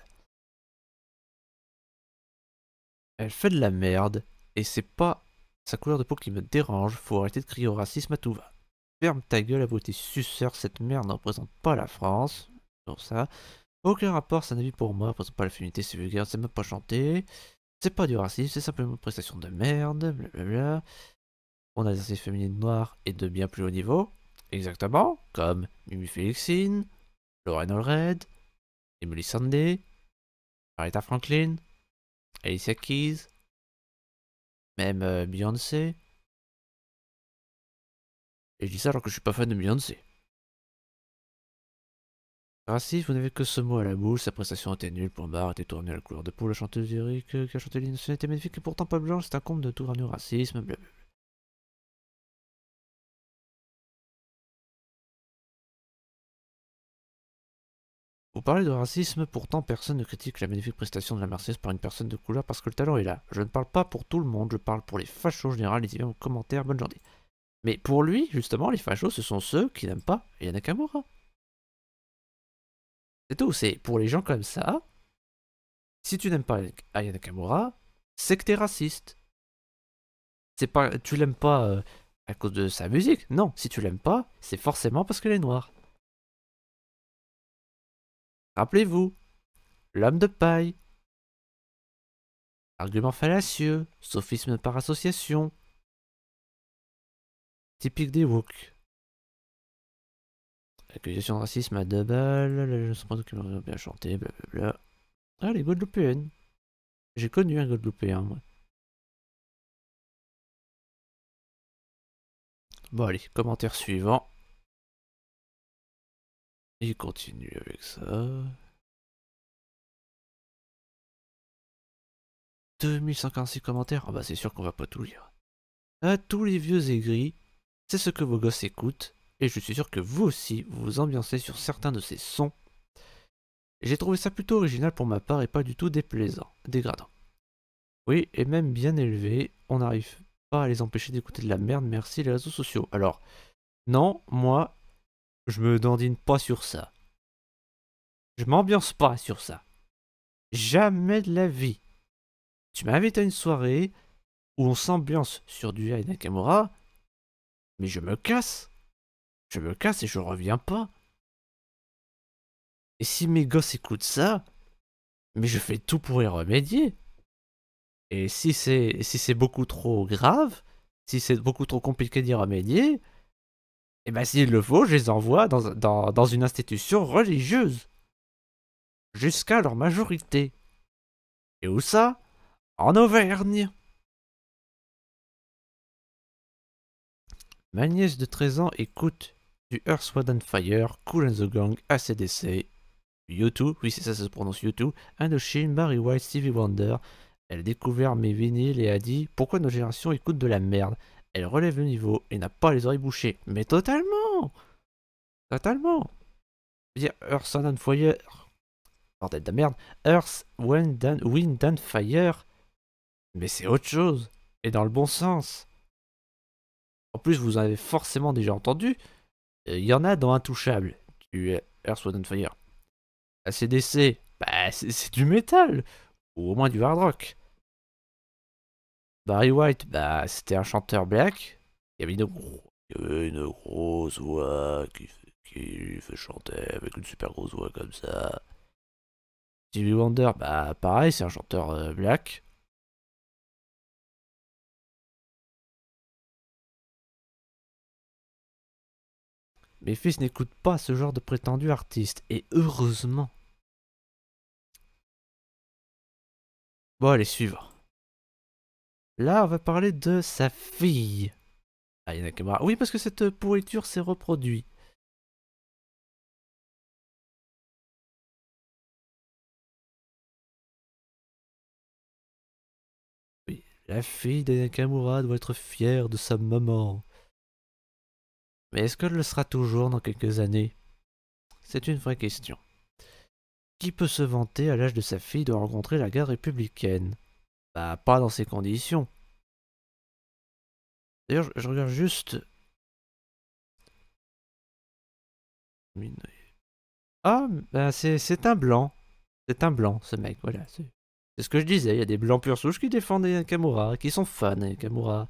Elle fait de la merde, et c'est pas sa couleur de peau qui me dérange, faut arrêter de crier au racisme à tout va. Ferme ta gueule à beauté suceur, cette merde ne représente pas la France. Pour ça. Aucun rapport, c'est un avis pour moi, représente pas la féminité, c'est vulgaire, c'est même pas chanté. C'est pas du racisme, c'est simplement une prestation de merde, blablabla. On a des artistes féminines noires et de bien plus haut niveau. Exactement, comme Mimi Félixine, Lauren Allred, Emily Sandé, Aretha Franklin, Alicia Keys, même Beyoncé. Et je dis ça alors que je suis pas fan de Beyoncé. Raciste, vous n'avez que ce mot à la bouche, sa prestation était nulle, point barre, était tournée à la couleur de peau, la chanteuse lyrique qui a chanté l'innocent était magnifique et pourtant pas blanche, c'est un comble de tout ramener au racisme, blablabla. Vous parlez de racisme, pourtant personne ne critique la magnifique prestation de la Marseillaise par une personne de couleur parce que le talent est là. Je ne parle pas pour tout le monde, je parle pour les fachos en général, les en commentaires, bonne journée. Mais pour lui, justement, les fachos, ce sont ceux qui n'aiment pas Aya Nakamura. C'est tout, c'est pour les gens comme ça, si tu n'aimes pas Aya Nakamura, c'est que t'es raciste. C'est pas, tu l'aimes pas à cause de sa musique, non, si tu l'aimes pas, c'est forcément parce qu'elle est noire. Rappelez-vous, l'homme de paille. Argument fallacieux, sophisme par association. Typique des woke. Accusation de racisme à 2 balles, je sais pas qui m'a bien chanté, blablabla. Ah, les Guadeloupéennes. J'ai connu un Guadeloupéen, moi. Bon, allez, commentaire suivant. Il continue avec ça. 2146 commentaires. Ah bah c'est sûr qu'on va pas tout lire. À tous les vieux aigris, c'est ce que vos gosses écoutent, et je suis sûr que vous aussi, vous vous ambiancez sur certains de ces sons. J'ai trouvé ça plutôt original pour ma part et pas du tout déplaisant, dégradant. Oui, et même bien élevé, on n'arrive pas à les empêcher d'écouter de la merde, merci les réseaux sociaux. Alors, non, moi, je me dandine pas sur ça. Je m'ambiance pas sur ça. Jamais de la vie. Tu m'invites à une soirée où on s'ambiance sur du Aya Nakamura, mais je me casse. Je me casse et je reviens pas. Et si mes gosses écoutent ça, mais je fais tout pour y remédier. Et si c'est beaucoup trop grave, si c'est beaucoup trop compliqué d'y remédier, et ben s'il le faut, je les envoie dans une institution religieuse. Jusqu'à leur majorité. Et où ça? En Auvergne. Ma nièce de 13 ans écoute du Earth, Wind and Fire, Cool and the Gang, AC/DC, U2, oui c'est ça, ça se prononce U2, Indochine, Barry White, Stevie Wonder. Elle a découvert mes vinyles et a dit pourquoi notre génération écoute de la merde. Elle relève le niveau et n'a pas les oreilles bouchées. Mais totalement. Totalement. Je veux dire, Earth, Wind and Fire. Bordel de merde. Earth, Wind and Fire. Mais c'est autre chose. Et dans le bon sens. En plus, vous en avez forcément déjà entendu. Il y en a dans Intouchable, du Earth, Wind and Fire. AC/DC, bah c'est du métal, ou au moins du hard rock. Barry White, bah c'était un chanteur black. Il y avait une grosse voix qui fait chanter avec une super grosse voix comme ça. Stevie Wonder, bah pareil, c'est un chanteur black. Mes fils n'écoutent pas ce genre de prétendus artistes, et heureusement. Bon, allez, suivre. Là, on va parler de sa fille. Ah, Yana Nakamura. Oui, parce que cette pourriture s'est reproduite. Oui, la fille d'Aya Nakamura doit être fière de sa maman. Mais est-ce qu'elle le sera toujours dans quelques années? C'est une vraie question. Qui peut se vanter à l'âge de sa fille de rencontrer la garde républicaine? Bah, pas dans ces conditions. D'ailleurs, je regarde juste. Ah, bah c'est un blanc. C'est un blanc, ce mec, voilà. C'est ce que je disais, il y a des blancs pure souche qui défendent Nakamura, qui sont fans de Nakamura.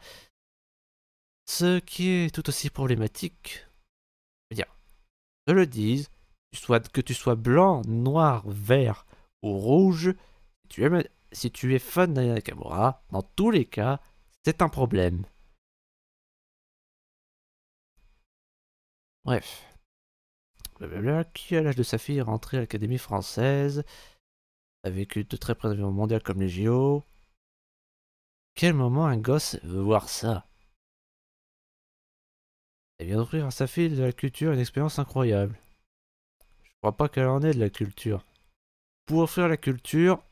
Ce qui est tout aussi problématique, je veux dire, je le dise, que tu sois blanc, noir, vert ou rouge, si tu es fan de Nakamura, dans tous les cas, c'est un problème. Bref. Blablabla, qui à l'âge de sa fille est rentré à l'Académie française, a vécu de très près d'événements mondiaux comme les JO. Quel moment un gosse veut voir ça? Elle vient d'offrir à sa fille de la culture une expérience incroyable. Je crois pas qu'elle en ait de la culture. Pour offrir la culture,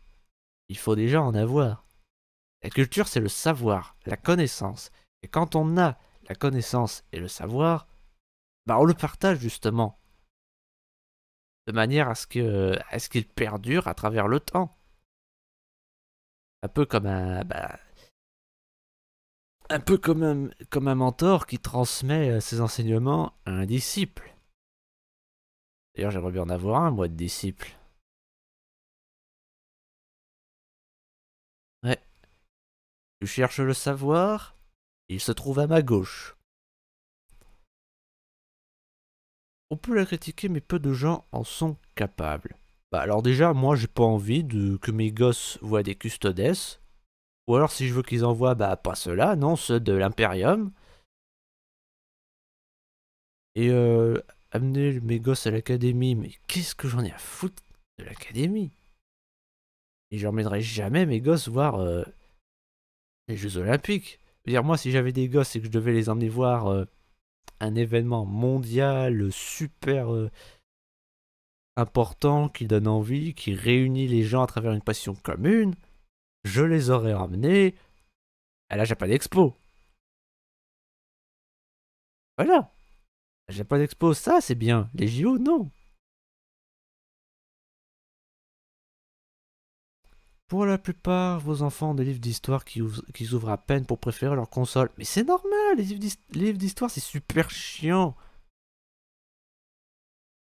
il faut déjà en avoir. La culture, c'est le savoir, la connaissance. Et quand on a la connaissance et le savoir, bah on le partage justement. De manière à ce qu'il perdure à travers le temps. Un peu comme un peu comme un mentor qui transmet ses enseignements à un disciple. D'ailleurs, j'aimerais bien en avoir un, moi, de disciple. Ouais. Tu cherches le savoir, il se trouve à ma gauche. On peut la critiquer, mais peu de gens en sont capables. Bah alors déjà, moi j'ai pas envie que mes gosses voient des custodes. Ou alors si je veux qu'ils en voient, bah pas ceux-là, non, ceux de l'Imperium. Et amener mes gosses à l'académie, mais qu'est-ce que j'en ai à foutre de l'académie? Et j'emmènerai jamais mes gosses voir les Jeux Olympiques. Je veux dire, moi si j'avais des gosses et que je devais les emmener voir un événement mondial super important qui donne envie, qui réunit les gens à travers une passion commune, je les aurais emmenés à la Japan Expo. Voilà. La Japan Expo, ça c'est bien. Les JO, non. Pour la plupart, vos enfants ont des livres d'histoire qui ouvrent à peine pour préférer leur console. Mais c'est normal, les livres d'histoire, c'est super chiant.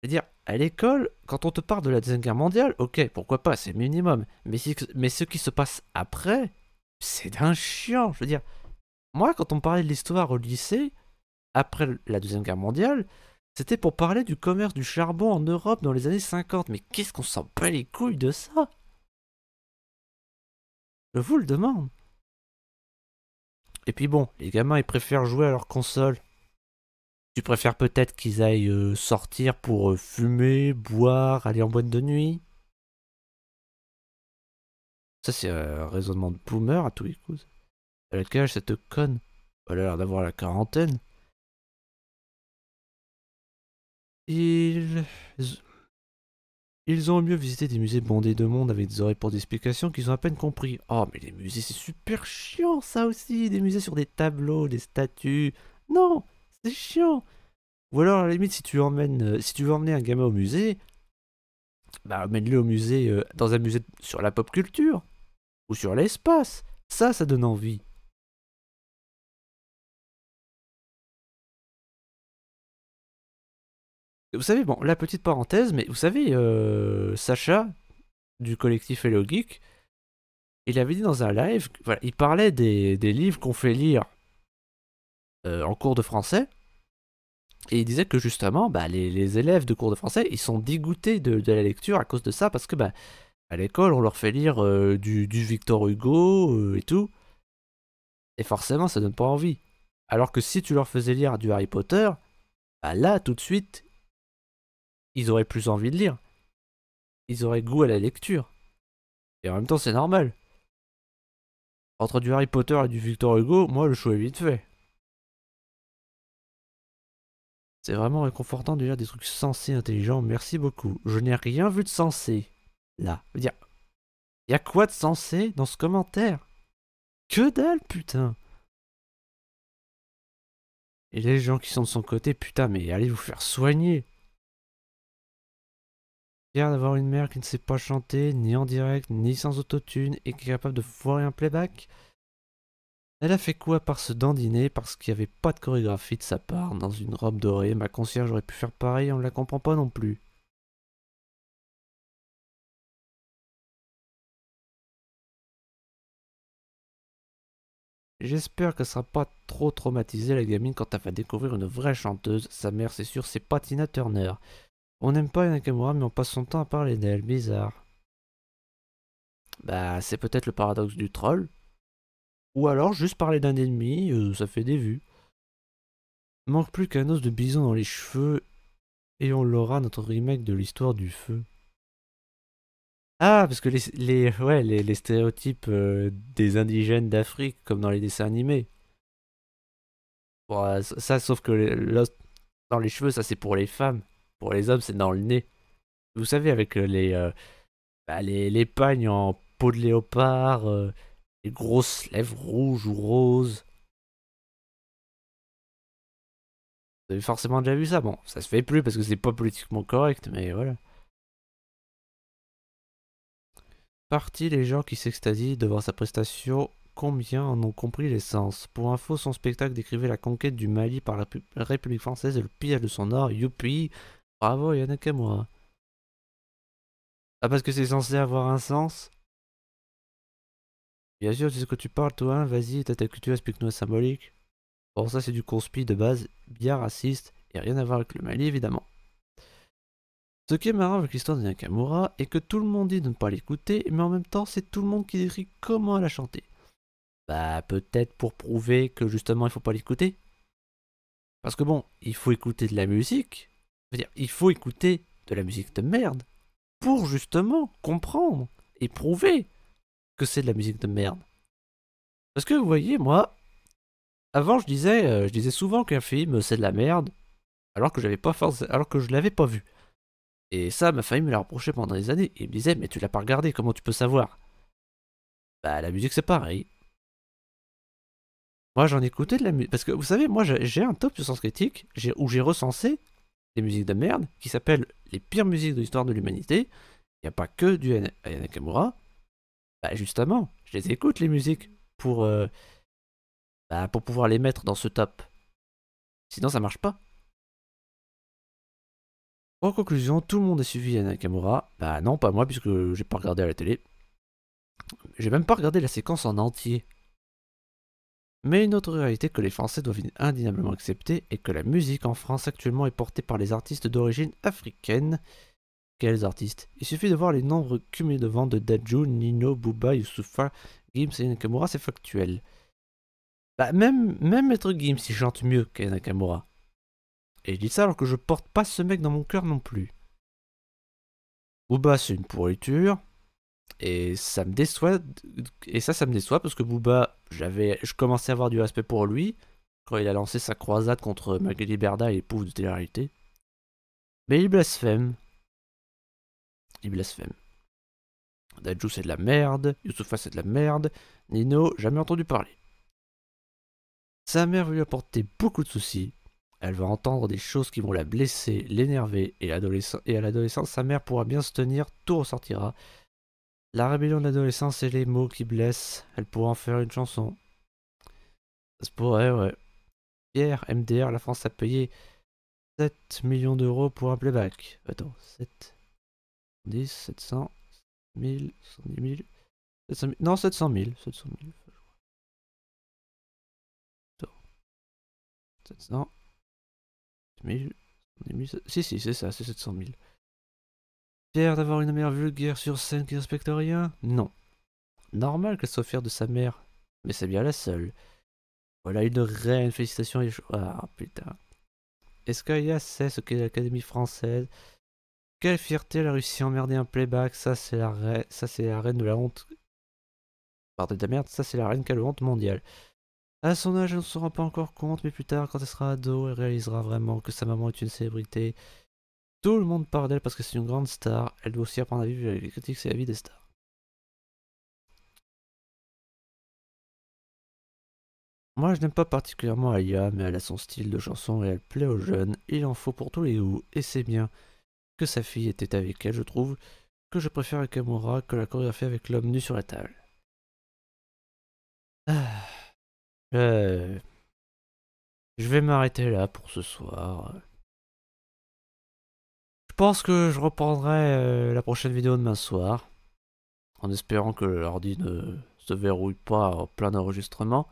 C'est-à-dire, à l'école, quand on te parle de la Deuxième Guerre mondiale, ok, pourquoi pas, c'est le minimum. Mais ce qui se passe après, c'est d'un chiant. Je veux dire, moi, quand on me parlait de l'histoire au lycée, après la Deuxième Guerre mondiale, c'était pour parler du commerce du charbon en Europe dans les années 50. Mais qu'est-ce qu'on s'en bat les couilles de ça? Je vous le demande. Et puis bon, les gamins, ils préfèrent jouer à leur console. Tu préfères peut-être qu'ils aillent sortir pour fumer, boire, aller en boîte de nuit? Ça, c'est un raisonnement de boomer à tous les coups. À quel âge cette conne? Elle a l'air d'avoir la quarantaine. Ils... Ils ont mieux visité des musées bondés de monde avec des oreilles pour des explications qu'ils ont à peine compris. Oh, mais les musées, c'est super chiant, ça aussi. Des musées sur des tableaux, des statues. Non, c'est chiant. Ou alors, à la limite, si tu veux emmener un gamin au musée, bah, emmène-le au musée, dans un musée sur la pop culture. Ou sur l'espace. Ça donne envie. Vous savez, bon, la petite parenthèse, mais vous savez, Sacha, du collectif Hello Geek, il avait dit dans un live, voilà, il parlait des livres qu'on fait lire en cours de français, et il disait que justement, bah, les élèves de cours de français, ils sont dégoûtés de la lecture à cause de ça, parce que bah, à l'école, on leur fait lire du Victor Hugo et tout, et forcément, ça donne pas envie. Alors que si tu leur faisais lire du Harry Potter, bah là, tout de suite, ils auraient plus envie de lire. Ils auraient goût à la lecture. Et en même temps, c'est normal. Entre du Harry Potter et du Victor Hugo, moi, le choix est vite fait. C'est vraiment réconfortant de lire des trucs sensés, intelligents. Merci beaucoup. Je n'ai rien vu de sensé. Là. Y a quoi de sensé dans ce commentaire? Que dalle, putain. Et les gens qui sont de son côté, putain, mais allez vous faire soigner. Fier d'avoir une mère qui ne sait pas chanter, ni en direct, ni sans autotune, et qui est capable de foirer un playback. Elle a fait quoi par se dandiner parce qu'il n'y avait pas de chorégraphie de sa part dans une robe dorée? Ma concierge aurait pu faire pareil, on ne la comprend pas non plus. J'espère qu'elle sera pas trop traumatisée la gamine quand elle va découvrir une vraie chanteuse. Sa mère c'est sûr c'est pas Tina Turner. On n'aime pas Yana Nakamura mais on passe son temps à parler d'elle, bizarre. Bah c'est peut-être le paradoxe du troll. Ou alors juste parler d'un ennemi, ça fait des vues. Manque plus qu'un os de bison dans les cheveux et on l'aura notre remake de l'histoire du feu. Ah, parce que ouais, les stéréotypes des indigènes d'Afrique, comme dans les dessins animés. Bon, ça, sauf que l'os dans les cheveux, ça c'est pour les femmes. Pour les hommes, c'est dans le nez. Vous savez, avec bah, les pagnes en peau de léopard, les grosses lèvres rouges ou roses. Vous avez forcément déjà vu ça. Bon, ça se fait plus parce que c'est pas politiquement correct, mais voilà. Parti les gens qui s'extasient devant sa prestation, combien en ont compris l'essence? Pour info, son spectacle décrivait la conquête du Mali par la République française et le pillage de son or. Youpi! Bravo Yana Nakamura. Ah, parce que c'est censé avoir un sens? Bien sûr, tu sais ce que tu parles, toi, hein. Vas-y, t'as ta culture, explique-nous la symbolique. Bon, ça c'est du conspi de base, bien raciste, et rien à voir avec le Mali, évidemment. Ce qui est marrant avec l'histoire de Nakamura est que tout le monde dit de ne pas l'écouter, mais en même temps, c'est tout le monde qui décrit comment elle a chanté. Bah, peut-être pour prouver que justement il faut pas l'écouter. Parce que bon, il faut écouter de la musique. Je veux dire, il faut écouter de la musique de merde pour justement comprendre et prouver que c'est de la musique de merde. Parce que vous voyez, moi, avant je disais souvent qu'un film c'est de la merde, alors que j'avais pas alors que je l'avais pas vu. Et ça, ma famille me l'a reproché pendant des années. Et me disait, mais tu l'as pas regardé, comment tu peux savoir? Bah, la musique c'est pareil. Moi j'en écoutais de la musique. Parce que vous savez, moi j'ai un top sur Sens Critique où j'ai recensé des musiques de merde qui s'appellent les pires musiques de l'histoire de l'humanité. Il n'y a pas que du Aya Nakamura. Bah justement, je les écoute les musiques pour, bah, pour pouvoir les mettre dans ce top. Sinon ça marche pas. En conclusion, tout le monde a suivi Aya Nakamura. Bah non, pas moi puisque j'ai pas regardé à la télé. J'ai même pas regardé la séquence en entier. Mais une autre réalité que les Français doivent indéniablement accepter est que la musique en France actuellement est portée par les artistes d'origine africaine. Quels artistes? Il suffit de voir les nombres cumulés de ventes de Dadju, Nino, Booba, Youssoupha, Gims et Nakamura, c'est factuel. Bah même Maître Gims il chante mieux que Nakamura. Et je dis ça alors que je porte pas ce mec dans mon cœur non plus. Booba c'est une pourriture. Et ça me déçoit. Et ça me déçoit parce que Booba, je commençais à avoir du respect pour lui quand il a lancé sa croisade contre Magali Berda et les pauvres de télé-réalité. Mais il blasphème. Il blasphème. Dadju c'est de la merde, Youssoupha c'est de la merde, Nino, jamais entendu parler. Sa mère va lui apporter beaucoup de soucis. Elle va entendre des choses qui vont la blesser, l'énerver, et à l'adolescence, sa mère pourra bien se tenir, tout ressortira. La rébellion de l'adolescence et les mots qui blessent, elle pourra en faire une chanson. Ça se pourrait, ouais. Pierre, MDR, la France a payé 7 millions d'euros pour un playback. Attends, 7, 10, 700, 1000, 70 000, 700 000, non 700 000, 700 000. Attends, 700, 1000, 70 000, si c'est ça, c'est 700 000. Fier d'avoir une mère vulgaire sur scène qui respecte rien? Non. Normal qu'elle soit fière de sa mère, mais c'est bien la seule. Voilà une reine, félicitations et ah putain. Est-ce qu'Aya sait ce qu'est l'Académie française? Quelle fierté, elle a réussi à emmerder un playback, ça c'est la reine de la honte. Pardon de la merde, ça c'est la reine qui a la honte mondiale. À son âge, elle ne se rend pas encore compte, mais plus tard, quand elle sera ado, elle réalisera vraiment que sa maman est une célébrité. Tout le monde parle d'elle parce que c'est une grande star. Elle doit aussi apprendre à vivre avec les critiques, c'est la vie des stars. Moi, je n'aime pas particulièrement Aya, mais elle a son style de chanson et elle plaît aux jeunes. Il en faut pour tous les goûts, et c'est bien que sa fille était avec elle, je trouve que je préfère Akamura que la chorégraphie avec l'homme nu sur la table. Ah, euh, je vais m'arrêter là pour ce soir. Je pense que je reprendrai la prochaine vidéo demain soir, en espérant que l'ordi ne se verrouille pas en plein enregistrement.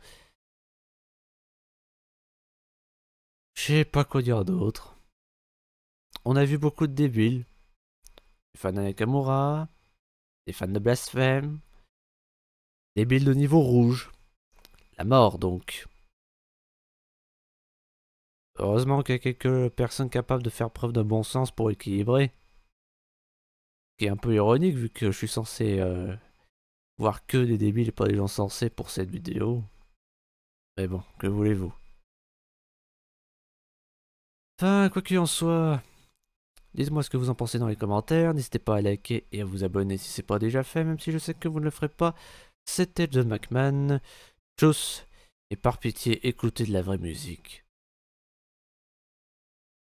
Je sais pas quoi dire d'autre. On a vu beaucoup de débiles. Des fans de Nakamura, des fans de Blasphème, débiles de niveau rouge. La mort donc. Heureusement qu'il y a quelques personnes capables de faire preuve de bon sens pour équilibrer. Ce qui est un peu ironique vu que je suis censé voir que des débiles et pas des gens sensés pour cette vidéo. Mais bon, que voulez-vous? Enfin, quoi qu'il en soit, dites-moi ce que vous en pensez dans les commentaires. N'hésitez pas à liker et à vous abonner si c'est pas déjà fait, même si je sais que vous ne le ferez pas. C'était John McMahon. Tchuss, et par pitié, écoutez de la vraie musique.